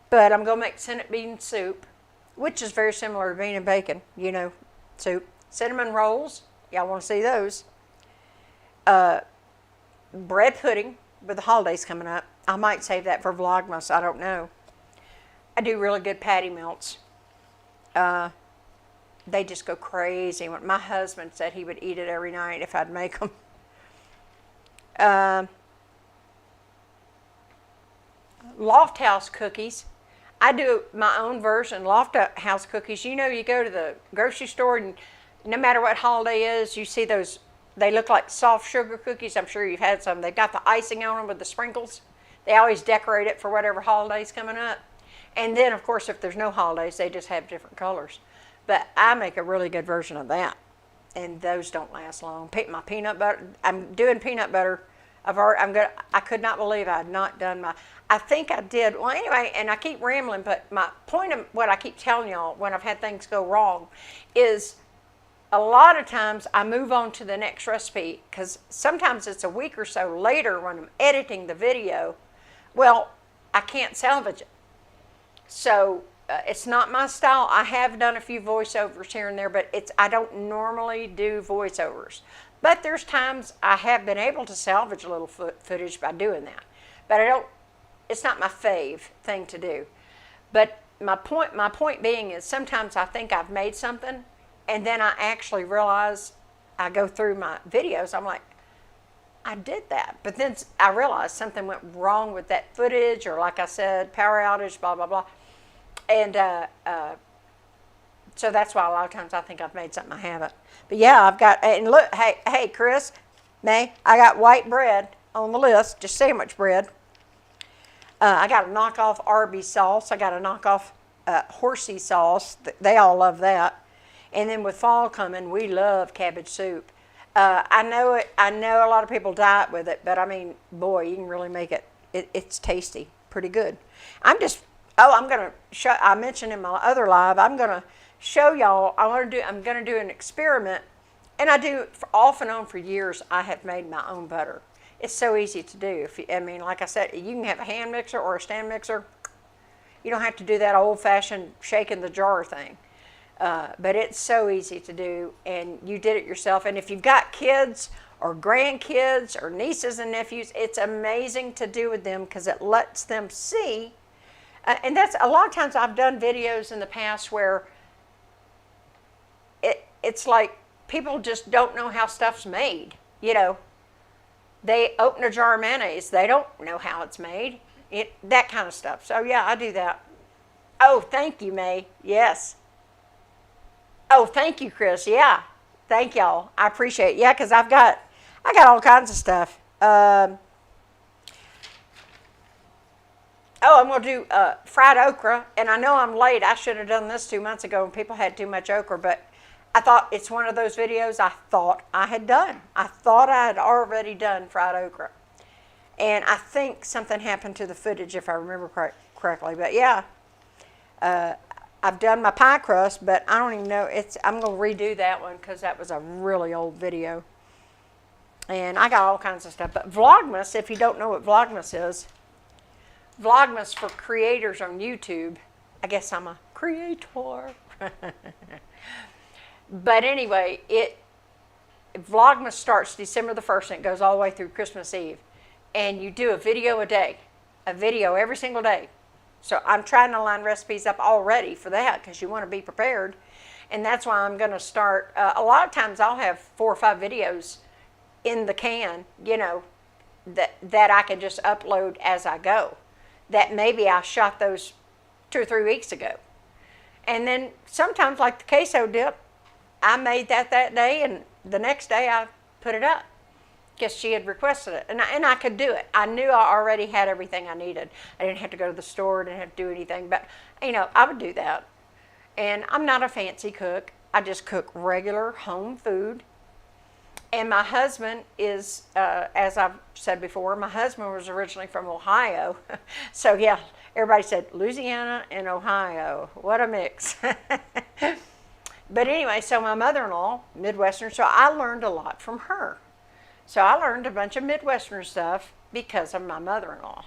but I'm gonna make Senate bean soup, which is very similar to bean and bacon, soup. Cinnamon rolls, y'all want to see those? Bread pudding. With the holidays coming up, I might save that for Vlogmas. I don't know. I do really good patty melts. They just go crazy. My husband said he would eat it every night if I'd make them. Loft House cookies. I do my own version. Loft House cookies. You go to the grocery store, and no matter what holiday is, you see those. They look like soft sugar cookies. I'm sure you've had some. They've got the icing on them with the sprinkles. They always decorate it for whatever holiday's coming up. And then, of course, if there's no holidays, they just have different colors. But I make a really good version of that. And those don't last long. My peanut butter, I'm doing peanut butter. I could not believe I had not done I think I did. Well, anyway, and I keep rambling, but my point of what I keep telling y'all when I've had things go wrong is a lot of times I move on to the next recipe because sometimes it's a week or so later when I'm editing the video. Well, I can't salvage it. So it's not my style. I have done a few voiceovers here and there, but I don't normally do voiceovers. But there's times I have been able to salvage a little footage by doing that. But it's not my fave thing to do. But my point being is sometimes I think I've made something, and then I actually realize, I go through my videos, I'm like, I did that. But then I realized something went wrong with that footage, or like I said, power outage, blah, blah, blah. And so that's why a lot of times I think I've made something I haven't. But yeah, I've got, and look, hey, Chris, May, I got white bread on the list, just sandwich bread. I got a knockoff Arby's sauce. I got a knockoff horsey sauce. They all love that. And then with fall coming, we love cabbage soup. I know it. I know a lot of people diet with it, but I mean, boy, you can really make it. It's tasty, pretty good. I'm gonna show. I mentioned in my other live, I'm gonna show y'all. I'm gonna do an experiment, and I do off and on for years. I have made my own butter. It's so easy to do. Like I said, you can have a hand mixer or a stand mixer. You don't have to do that old-fashioned shaking the jar thing. But it's so easy to do, and you did it yourself. And if you've got kids or grandkids or nieces and nephews, it's amazing to do with them because it lets them see. And that's a lot of times I've done videos in the past where it's like people just don't know how stuff's made. They open a jar of mayonnaise. They don't know how it's made. That kind of stuff. So yeah, I do that. Oh, thank you, May. Yes. Oh, thank you, Chris. Yeah, thank y'all. I appreciate it. Yeah, because I got all kinds of stuff. I'm going to do fried okra, and I know I'm late. I should have done this 2 months ago when people had too much okra, but I thought it's one of those videos I thought I had done. I thought I had already done fried okra, and I think something happened to the footage if I remember correctly. But yeah. I've done my pie crust, but I don't even know. I'm going to redo that one because that was a really old video. And I got all kinds of stuff. But Vlogmas, if you don't know what Vlogmas is, Vlogmas for creators on YouTube. I guess I'm a creator. But anyway, Vlogmas starts December the 1st and it goes all the way through Christmas Eve. And you do a video a day. A video every single day. So I'm trying to line recipes up already for that because you want to be prepared. And that's why I'm going to start. A lot of times I'll have 4 or 5 videos in the can, that I can just upload as I go. That maybe I shot those 2 or 3 weeks ago. And then sometimes like the queso dip, I made that day and the next day I put it up. Because she had requested it, and I could do it. I knew I already had everything I needed. I didn't have to go to the store, didn't have to do anything, but I would do that. And I'm not a fancy cook. I just cook regular home food. And my husband is, as I've said before, my husband was originally from Ohio. So yeah, everybody said Louisiana and Ohio. What a mix. But anyway, so my mother-in-law, Midwestern, so I learned a lot from her. So I learned a bunch of Midwestern stuff because of my mother-in-law,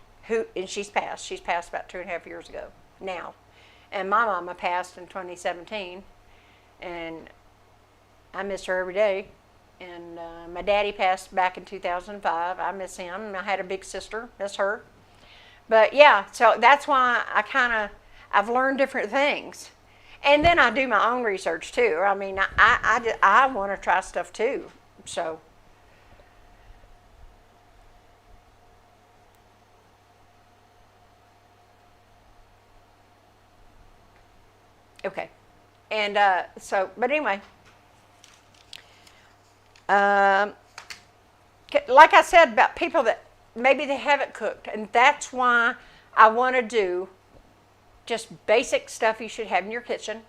and she's passed. She's passed about 2.5 years ago now. And my mama passed in 2017, and I miss her every day. And my daddy passed back in 2005. I miss him. And I had a big sister, miss her. But yeah, so that's why I've learned different things. And then I do my own research too. I want to try stuff too, so. Okay, and but anyway, like I said about people that maybe they haven't cooked, and that's why I want to do just basic stuff you should have in your kitchen,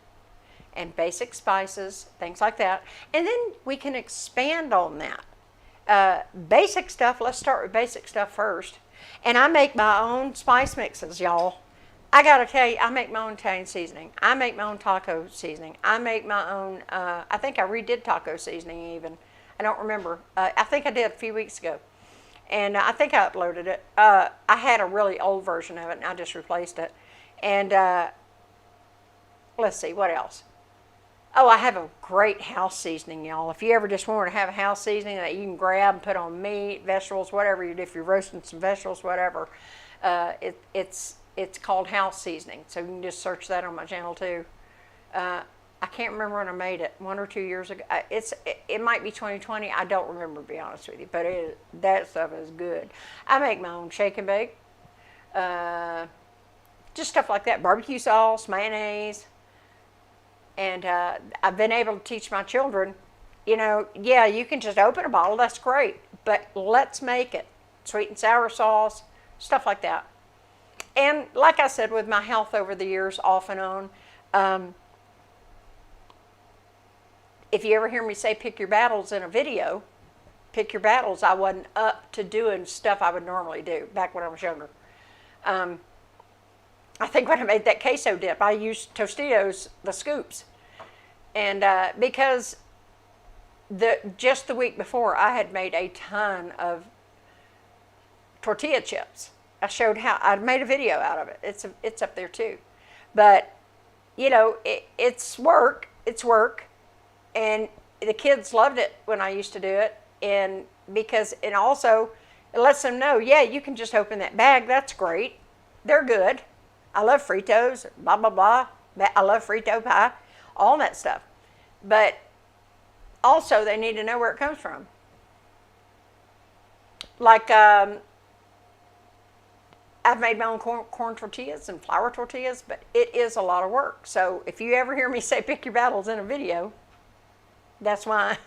and basic spices, things like that, and then we can expand on that. Basic stuff, let's start with basic stuff first, and I make my own spice mixes, y'all. I gotta tell you, I make my own Italian seasoning. I make my own taco seasoning. I make my own, I think I redid taco seasoning even. I don't remember. I think I did a few weeks ago. And I think I uploaded it. I had a really old version of it and I just replaced it. And let's see, what else? Oh, I have a great house seasoning, y'all. If you ever just want to have a house seasoning that you can grab and put on meat, vegetables, whatever you do, if you're roasting some vegetables, whatever, it's called house seasoning, so you can just search that on my channel too. I can't remember when I made it, 1 or 2 years ago. It might be 2020. I don't remember, to be honest with you, but that stuff is good. I make my own shake and bake, just stuff like that. Barbecue sauce, mayonnaise, and I've been able to teach my children. Yeah, you can just open a bottle. That's great, but let's make it. Sweet and sour sauce, stuff like that. And like I said, with my health over the years, off and on, if you ever hear me say pick your battles in a video, pick your battles, I wasn't up to doing stuff I would normally do back when I was younger. I think when I made that queso dip, I used Tostitos, the scoops. And because just the week before, I had made a ton of tortilla chips. I showed how, I made a video out of it. It's up there too. But, you know, it's work. And the kids loved it when I used to do it. And because it also, it lets them know, yeah, you can just open that bag. That's great. They're good. I love Fritos, blah, blah, blah. I love Frito pie, all that stuff. But also, they need to know where it comes from. Like, I've made my own corn tortillas and flour tortillas, but it is a lot of work. So if you ever hear me say pick your battles in a video, that's why.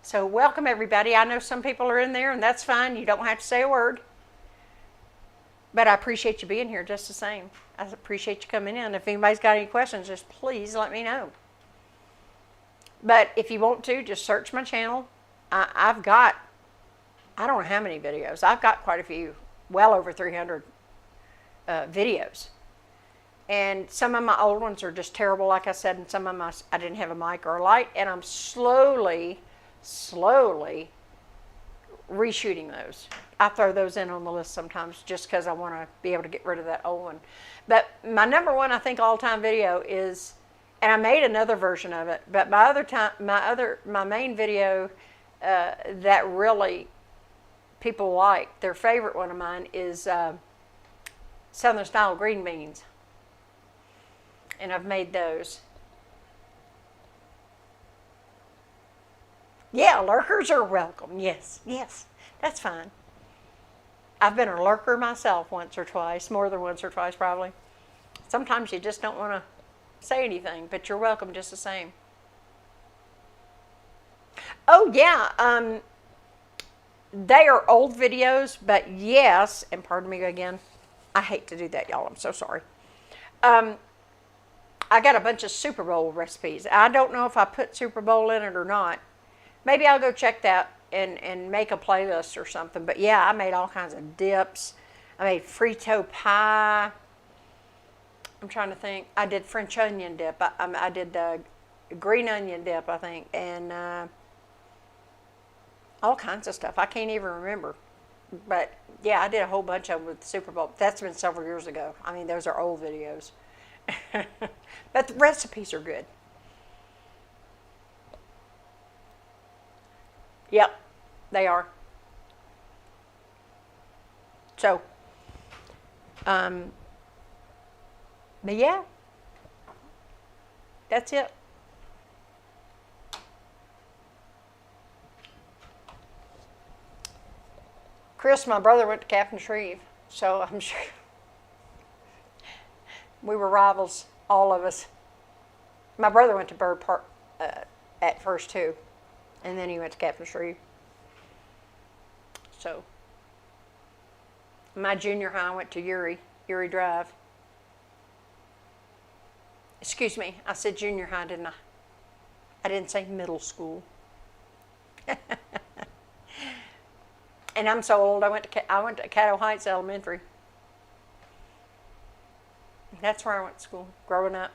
So welcome, everybody. I know some people are in there, and that's fine. You don't have to say a word. But I appreciate you being here just the same. I appreciate you coming in. If anybody's got any questions, just please let me know. But if you want to, just search my channel. I've got, I don't know how many videos. I've got quite a few, well over 300 videos. And some of my old ones are just terrible, like I said, and some of them I didn't have a mic or a light. And I'm slowly reshooting those. I throw those in on the list sometimes just because I want to be able to get rid of that old one. But my number one, I think, all-time video is, and I made another version of it, but my main video that really people like, their favorite one of mine is Southern style green beans. And I've made those. Yeah, lurkers are welcome. Yes, that's fine. I've been a lurker myself once or twice, more than once or twice probably. Sometimes you just don't want to say anything, but you're welcome just the same. Oh yeah, they are old videos, but yes, and pardon me again, I hate to do that, y'all, I'm so sorry. I got a bunch of Super Bowl recipes. I don't know if I put Super Bowl in it or not. Maybe I'll go check that and make a playlist or something. But yeah, I made all kinds of dips. I made Frito pie. I'm trying to think. I did French onion dip. I did green onion dip, I think. And all kinds of stuff. I can't even remember. But yeah, I did a whole bunch of them with the Super Bowl. That's been several years ago. I mean, those are old videos. But the recipes are good. Yep, they are. So, but yeah, that's it. Chris, my brother, went to Captain Shreve, so I'm sure we were rivals, all of us. My brother went to Bird Park at first too, and then he went to Captain Shreve. So, my junior high went to Uri Drive. Excuse me, I said junior high, didn't I? I didn't say middle school. And I'm so old. I went to Caddo Heights Elementary. That's where I went to school growing up.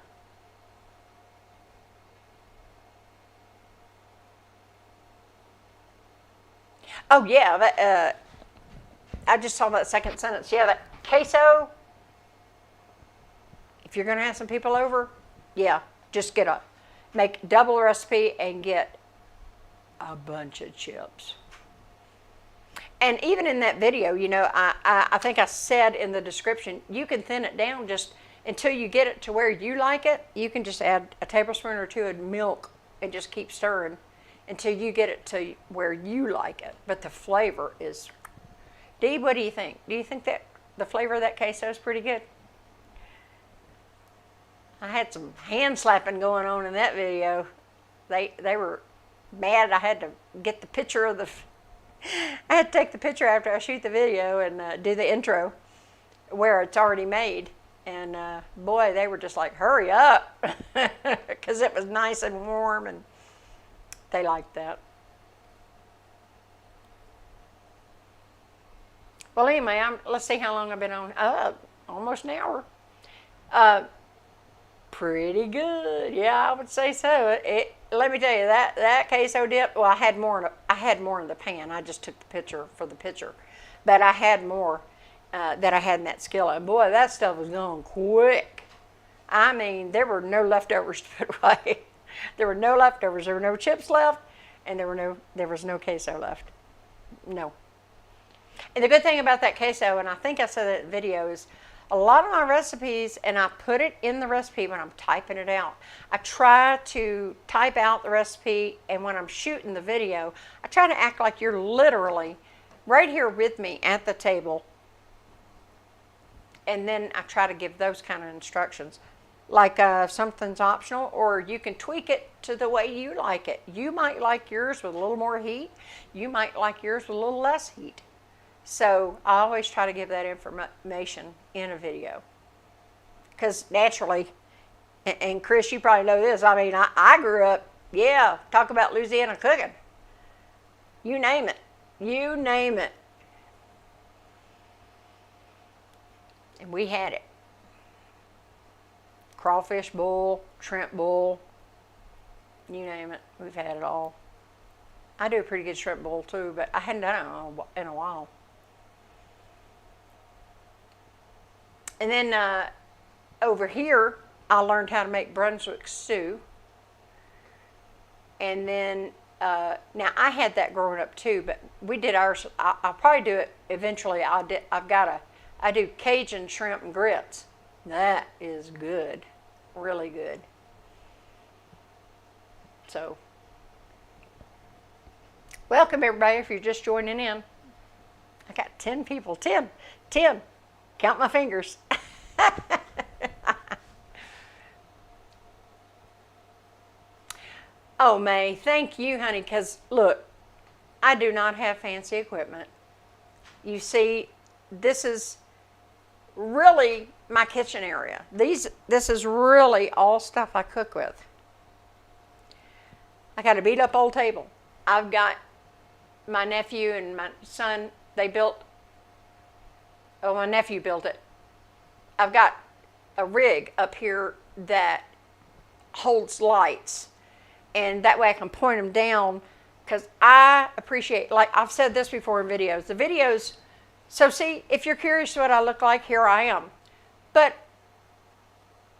Oh yeah, that, I just saw that second sentence. Yeah, that queso. If you're gonna have some people over, yeah, just make double recipe and get a bunch of chips. And even in that video, you know, I think I said in the description, you can thin it down just until you get it to where you like it. You can just add a tablespoon or two of milk and just keep stirring until you get it to where you like it. But the flavor is... Dee, what do you think? Do you think that the flavor of that queso is pretty good? I had some hand slapping going on in that video. They were mad I had to get the picture of I had to take the picture after I shoot the video and do the intro where it's already made. And boy, they were just like, hurry up, because it was nice and warm, and they liked that. Well, anyway, let's see how long I've been on. Almost an hour. Pretty good, yeah, I would say so. Let me tell you, that queso dip. Well, I had more in the pan. I just took the picture for the picture, but I had more that I had in that skillet. And boy, that stuff was going quick. I mean, there were no leftovers to put away. There were no leftovers. There were no chips left, and there was no queso left. No. And the good thing about that queso, and I think I said that in the video, is a lot of my recipes, and I put it in the recipe when I'm typing it out. I try to type out the recipe, and when I'm shooting the video, I try to act like you're literally right here with me at the table. And then I try to give those kind of instructions. Like something's optional, or you can tweak it to the way you like it. You might like yours with a little more heat. You might like yours with a little less heat. So I always try to give that information in a video. Because naturally, and Chris, you probably know this, I mean, I grew up, talk about Louisiana cooking. You name it. You name it. And we had it. Crawfish bowl, shrimp bowl, you name it. We've had it all. I do a pretty good shrimp bowl too, but I hadn't done it in a while. And then over here, I learned how to make Brunswick stew. And then, now I had that growing up too, but we did ours. I'll probably do it eventually. I do Cajun shrimp and grits. That is good, really good. So, welcome everybody if you're just joining in. I got 10 people, 10. Count my fingers. Oh, May, thank you, honey, because look, I do not have fancy equipment. You see, this is really my kitchen area. This is really all stuff I cook with. I got a beat up old table. I've got my nephew and my son, my nephew built it. I've got a rig up here that holds lights, and that way I can point them down, because I appreciate, like I've said this before in videos, the videos, so see, if you're curious what I look like, here I am.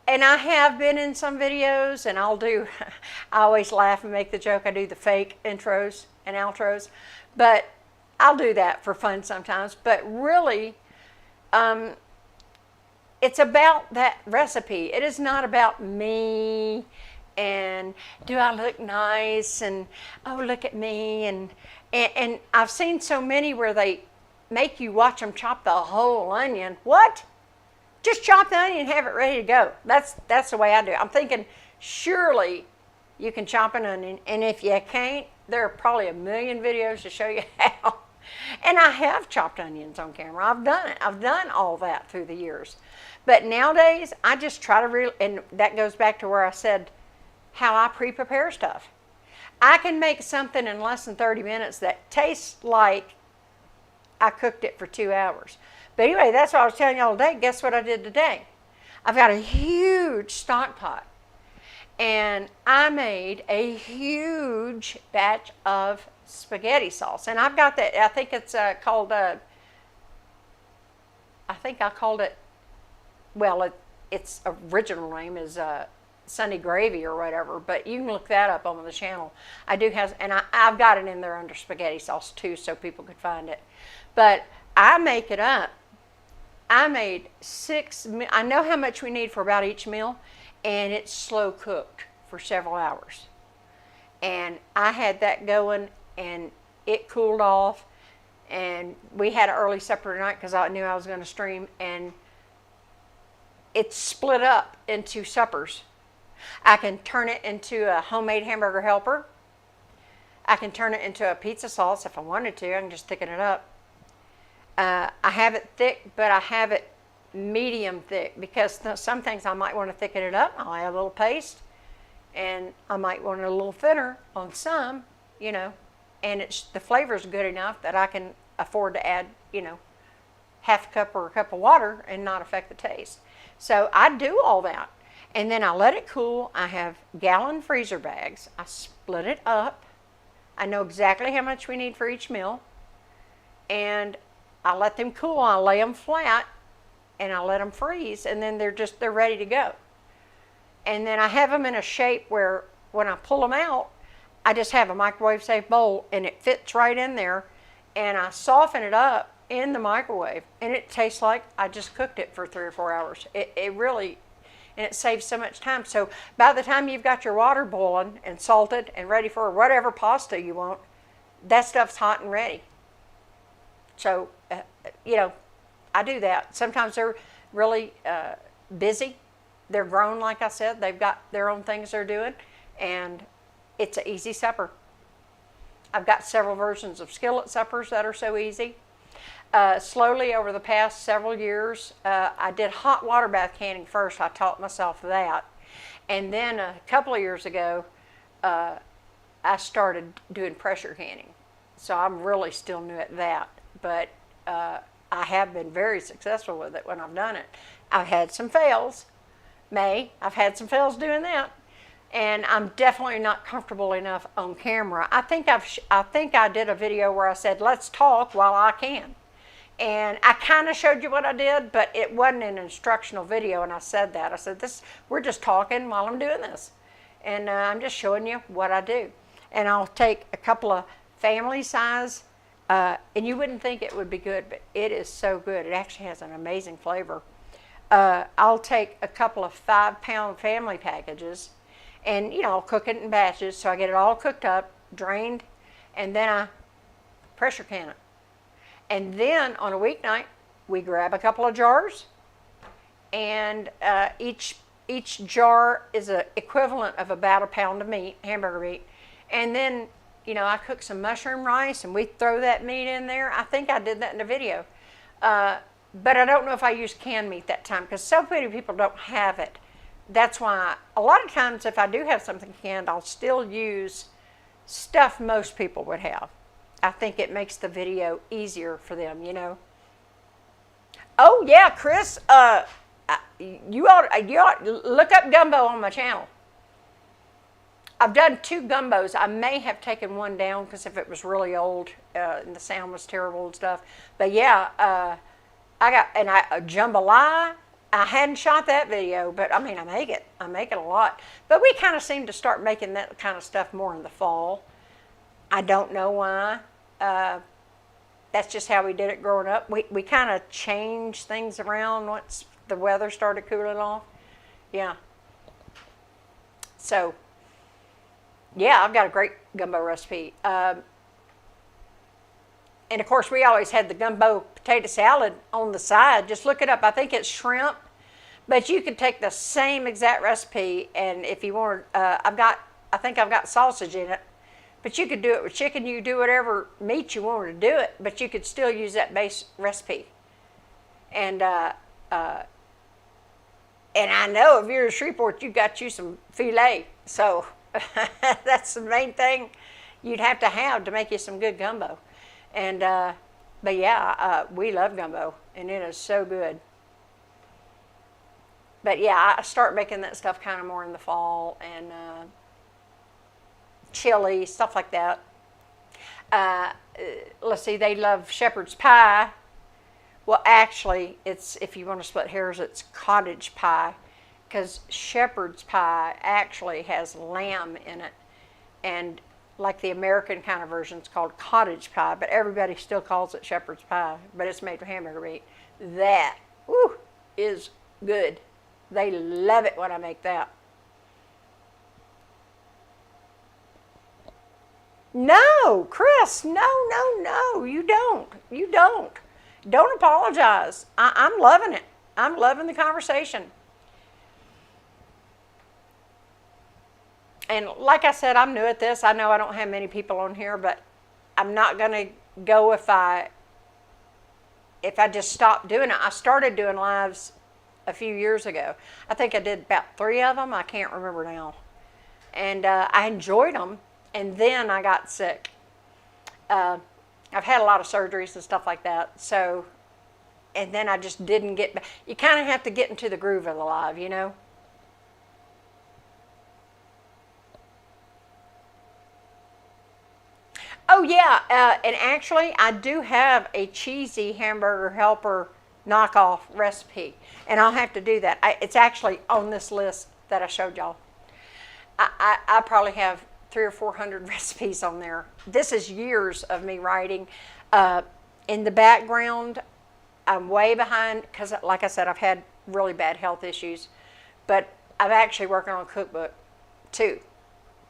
And I have been in some videos, and I always laugh and make the joke, I do the fake intros and outros, but I'll do that for fun sometimes. But really, it's about that recipe. It is not about me and do I look nice and oh, look at me. And I've seen so many where they make you watch them chop the whole onion. What? Just chop the onion and have it ready to go. That's the way I do it. I'm thinking, surely you can chop an onion, and if you can't, there are probably a million videos to show you how. And I have chopped onions on camera. I've done it. I've done all that through the years. But nowadays, I just try to and that goes back to where I said how I pre-prepare stuff. I can make something in less than 30 minutes that tastes like I cooked it for 2 hours. But anyway, that's what I was telling y'all today. Guess what I did today? I've got a huge stock pot. And I made a huge batch of spaghetti sauce. And I've got that, I think it's called, I think I called it, well, its original name is Sunny Gravy or whatever, but you can look that up on the channel. I do have, and I've got it in there under spaghetti sauce too, so people could find it. But I make it up. I made I know how much we need for about each meal, and it's slow cooked for several hours. And I had that going, and it cooled off, and we had an early supper tonight because I knew I was going to stream, and it's split up into suppers. I can turn it into a homemade hamburger helper. I can turn it into a pizza sauce if I wanted to. I can just thicken it up. I have it thick, but I have it medium thick because some things I might want to thicken it up. I'll add a little paste, and I might want it a little thinner on some, you know, and the flavor's good enough that I can afford to add, you know, half a cup or a cup of water and not affect the taste. So I do all that, and then I let it cool. I have gallon freezer bags. I split it up. I know exactly how much we need for each meal, and I let them cool. I lay them flat, and I let them freeze, and then they're ready to go. And then I have them in a shape where when I pull them out, I just have a microwave safe bowl, and it fits right in there, and I soften it up in the microwave, and it tastes like I just cooked it for 3 or 4 hours. It really, and it saves so much time. So by the time you've got your water boiling and salted and ready for whatever pasta you want, that stuff's hot and ready. So, you know, I do that. Sometimes they're really busy. They're grown, like I said. They've got their own things they're doing, and it's an easy supper. I've got several versions of skillet suppers that are so easy. Slowly over the past several years, I did hot water bath canning first. I taught myself that. And then a couple of years ago, I started doing pressure canning. So I'm really still new at that. But I have been very successful with it when I've done it. I've had some fails. I've had some fails doing that. And I'm definitely not comfortable enough on camera. I think I did a video where I said, let's talk while I can. And I kind of showed you what I did, but it wasn't an instructional video, and I said that. I said, we're just talking while I'm doing this. And I'm just showing you what I do. And I'll take a couple of family size, and you wouldn't think it would be good, but it is so good. It actually has an amazing flavor. I'll take a couple of 5-pound family packages, and, you know, I'll cook it in batches, so I get it all cooked up, drained, and then I pressure can it. And then on a weeknight, we grab a couple of jars, and each jar is an equivalent of about a pound of meat, hamburger meat. And then, you know, I cook some mushroom rice, and we throw that meat in there. I think I did that in the video. But I don't know if I used canned meat that time, because so many people don't have it. That's why a lot of times if I do have something canned, I'll still use stuff most people would have. I think it makes the video easier for them, you know. Oh yeah, Chris, you ought look up gumbo on my channel. I've done 2 gumbos. I may have taken one down because if it was really old and the sound was terrible and stuff. But yeah, I got jambalaya. I hadn't shot that video, but I mean, I make it a lot. But we kind of seem to start making that kind of stuff more in the fall. I don't know why. That's just how we did it growing up. We kind of changed things around once the weather started cooling off. Yeah. So, yeah, I've got a great gumbo recipe. And of course, we always had the gumbo potato salad on the side. Just look it up. I think it's shrimp. But you could take the same exact recipe, and if you want, I think I've got sausage in it. But you could do it with chicken. You could do whatever meat you wanted to do it, but you could still use that base recipe. And I know if you're in Shreveport, you got you some filet. So that's the main thing you'd have to make you some good gumbo. And but yeah, we love gumbo, and it is so good. But yeah, I start making that stuff kind of more in the fall, and chili, stuff like that. Let's see, they love shepherd's pie. Well, actually, it's, if you want to split hairs, it's cottage pie, because shepherd's pie actually has lamb in it, and like the American kind of version, it's called cottage pie, but everybody still calls it shepherd's pie, but it's made with hamburger meat. That, whew, is good. They love it when I make that. No, Chris, no, you don't. You don't. Don't apologize. I'm loving it. I'm loving the conversation. And like I said, I'm new at this. I know I don't have many people on here, but I'm not going to go if I just stop doing it. I started doing lives a few years ago. I think I did about 3 of them. I can't remember now. And I enjoyed them, and then I got sick. I've had a lot of surgeries and stuff like that. So, and then I just didn't get back. You kind of have to get into the groove of the live, you know? Oh yeah, and actually I do have a cheesy hamburger helper knockoff recipe, and I'll have to do that. It's actually on this list that I showed y'all. I probably have 300 or 400 recipes on there. This is years of me writing. In the background, I'm way behind because, like I said, I've had really bad health issues, but I'm actually working on a cookbook too,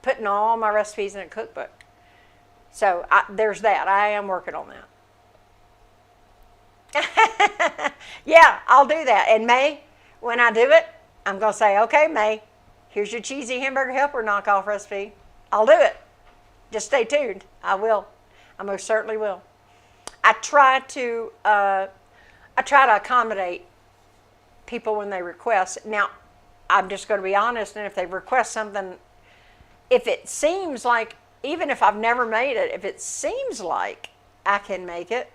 putting all my recipes in a cookbook. So there's that. I am working on that. Yeah, I'll do that. And May, when I do it, I'm going to say, okay, May, here's your cheesy hamburger helper knockoff recipe. I'll do it. Just stay tuned. I will. I most certainly will. I try to accommodate people when they request. Now, I'm just going to be honest, and if they request something, if it seems like, even if I've never made it, if it seems like I can make it,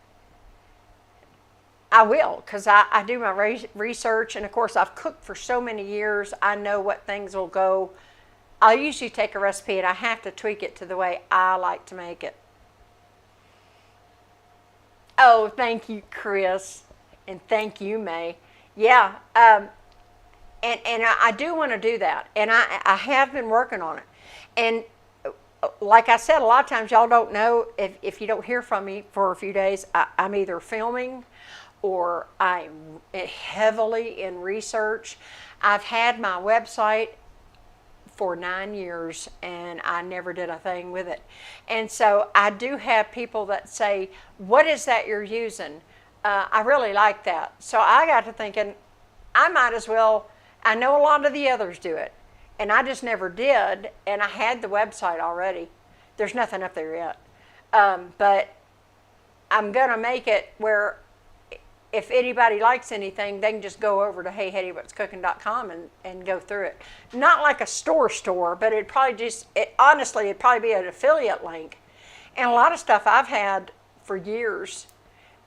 I will, because I do my research, and of course I've cooked for so many years, I know what things will go. I'll usually take a recipe and I have to tweak it to the way I like to make it. Oh, thank you, Chris, and thank you, May. Yeah, and I do want to do that, and I have been working on it. And like I said, a lot of times y'all don't know, if you don't hear from me for a few days, I'm either filming or I'm heavily in research. I've had my website for 9 years and I never did a thing with it. And so I do have people that say, what is that you're using? I really like that. So I got to thinking, I might as well, I know a lot of the others do it. And I just never did, and I had the website already. There's nothing up there yet. But I'm going to make it where if anybody likes anything, they can just go over to heyhedywhatscooking.com and go through it. Not like a store, but it'd probably honestly, it'd probably be an affiliate link. And a lot of stuff I've had for years,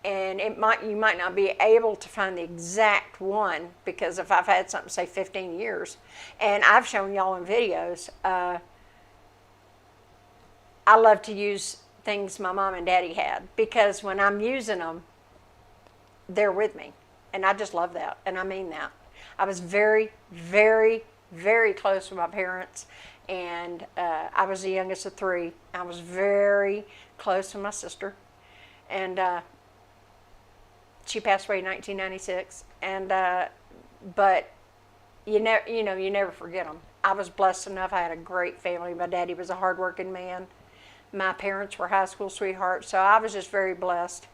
and you might not be able to find the exact one, because if I've had something, say 15 years, and I've shown y'all in videos, I love to use things my mom and daddy had, because when I'm using them, they're with me, and I just love that, and I mean that. I was very, very, very close with my parents, and I was the youngest of 3. I was very close with my sister, and she passed away in 1996, and but you never forget them. I was blessed enough. I had a great family. My daddy was a hardworking man. My parents were high school sweethearts, so I was just very blessed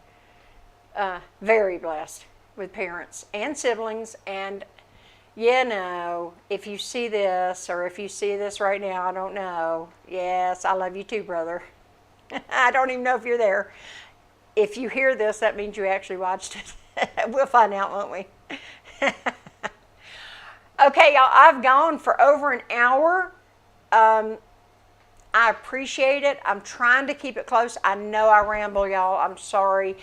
with parents and siblings. And if you see this, or if you see this right now, I don't know. Yes, I love you too, brother. I don't even know if you're there. If you hear this, that means you actually watched it. We'll find out, won't we? Okay, y'all, I've gone for over an hour. I appreciate it. I'm trying to keep it close. I know I ramble, y'all. I'm sorry.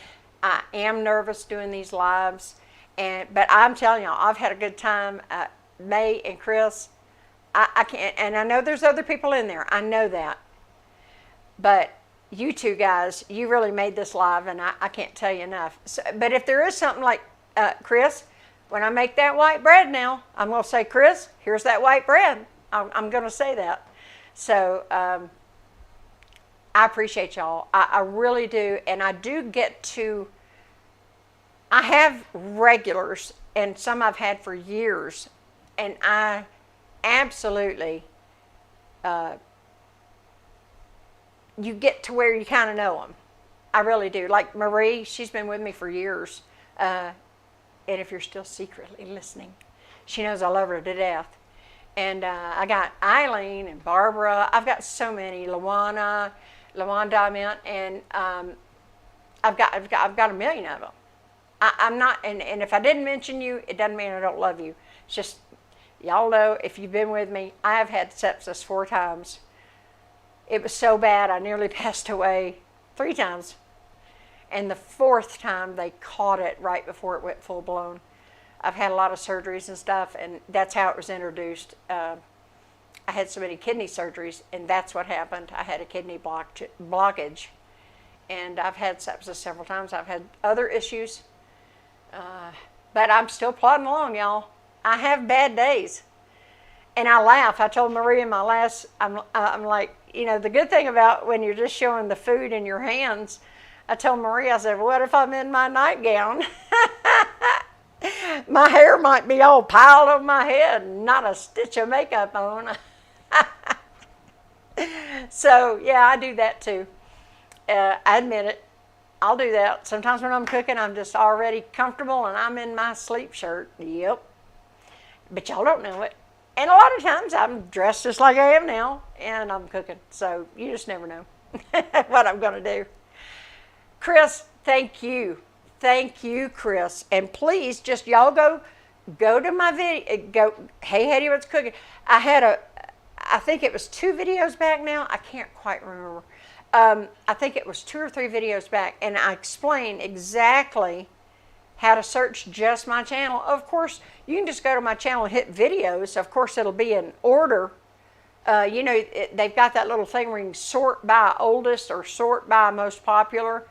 I am nervous doing these lives. But I'm telling y'all, I've had a good time. May and Chris, I can't, and I know there's other people in there. I know that. But you two guys, you really made this live, and I can't tell you enough. So, but if there is something like, Chris, when I make that white bread now, I'm going to say, Chris, here's that white bread. I'm going to say that. So I appreciate y'all. I really do. And I do get to, I have regulars, and some I've had for years, and I absolutely, you get to where you kind of know them. I really do. Like Marie, she's been with me for years. And if you're still secretly listening, she knows I love her to death. And I got Eileen and Barbara. I've got so many. Lawanda I meant, and I've got a million of them. I'm not, and if I didn't mention you, it doesn't mean I don't love you. It's just, y'all know, if you've been with me, I have had sepsis 4 times. It was so bad, I nearly passed away 3 times. And the 4th time, they caught it right before it went full blown. I've had a lot of surgeries and stuff, and that's how it was introduced. I had so many kidney surgeries, and that's what happened. I had a kidney blockage, and I've had sepsis several times. I've had other issues, but I'm still plodding along, y'all. I have bad days, and I laugh. I told Maria in my last, I'm like, you know, the good thing about when you're just showing the food in your hands, I told Maria, I said, what if I'm in my nightgown? My hair might be all piled on my head and not a stitch of makeup on. So, yeah, I do that too. I admit it. I'll do that. Sometimes when I'm cooking, I'm just already comfortable and I'm in my sleep shirt. Yep. But y'all don't know it. And a lot of times I'm dressed just like I am now and I'm cooking. So you just never know what I'm going to do. Chris, thank you. Thank you, Chris. And please, just y'all go to my video. Hey, Hedy, what's cooking? I think it was 2 videos back now. I can't quite remember. I think it was 2 or 3 videos back, and I explained exactly how to search just my channel. Of course, you can just go to my channel and hit videos. Of course, it'll be in order. You know, they've got that little thing where you can sort by oldest or sort by most popular.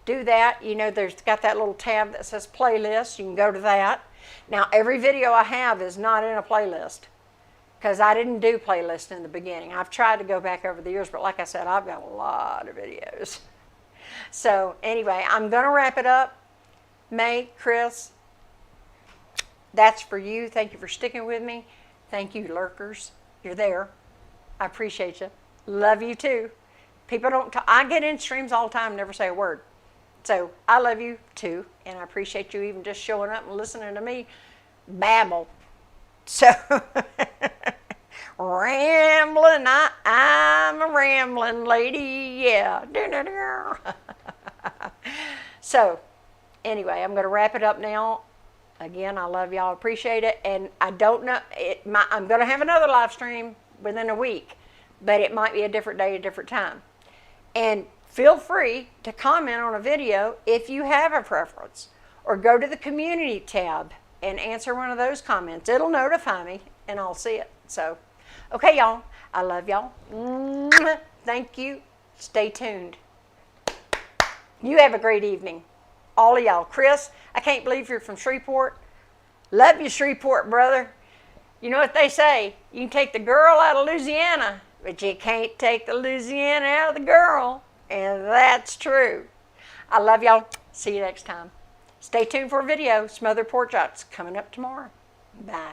Do that. You know, there's got that little tab that says playlist. You can go to that. Now, every video I have is not in a playlist because I didn't do playlists in the beginning. I've tried to go back over the years, but like I said, I've got a lot of videos. So anyway, I'm going to wrap it up. May, Chris, that's for you. Thank you for sticking with me. Thank you, lurkers. You're there. I appreciate you. Love you too. People don't talk. I get in streams all the time, never say a word. So I love you too, and I appreciate you even just showing up and listening to me babble. So rambling, I'm a rambling lady, yeah. So anyway, I'm going to wrap it up now. Again, I love y'all, appreciate it, and I don't know, I'm going to have another live stream within a week, but it might be a different day, a different time. And feel free to comment on a video if you have a preference, or go to the community tab and answer one of those comments. It'll notify me and I'll see it. So, okay, y'all, I love y'all. Thank you. Stay tuned. You have a great evening. All of y'all. Chris, I can't believe you're from Shreveport. Love you, Shreveport, brother. You know what they say? You can take the girl out of Louisiana, but you can't take the Louisiana out of the girl. And that's true. I love y'all. See you next time. Stay tuned for a video. Smothered pork chops coming up tomorrow. Bye.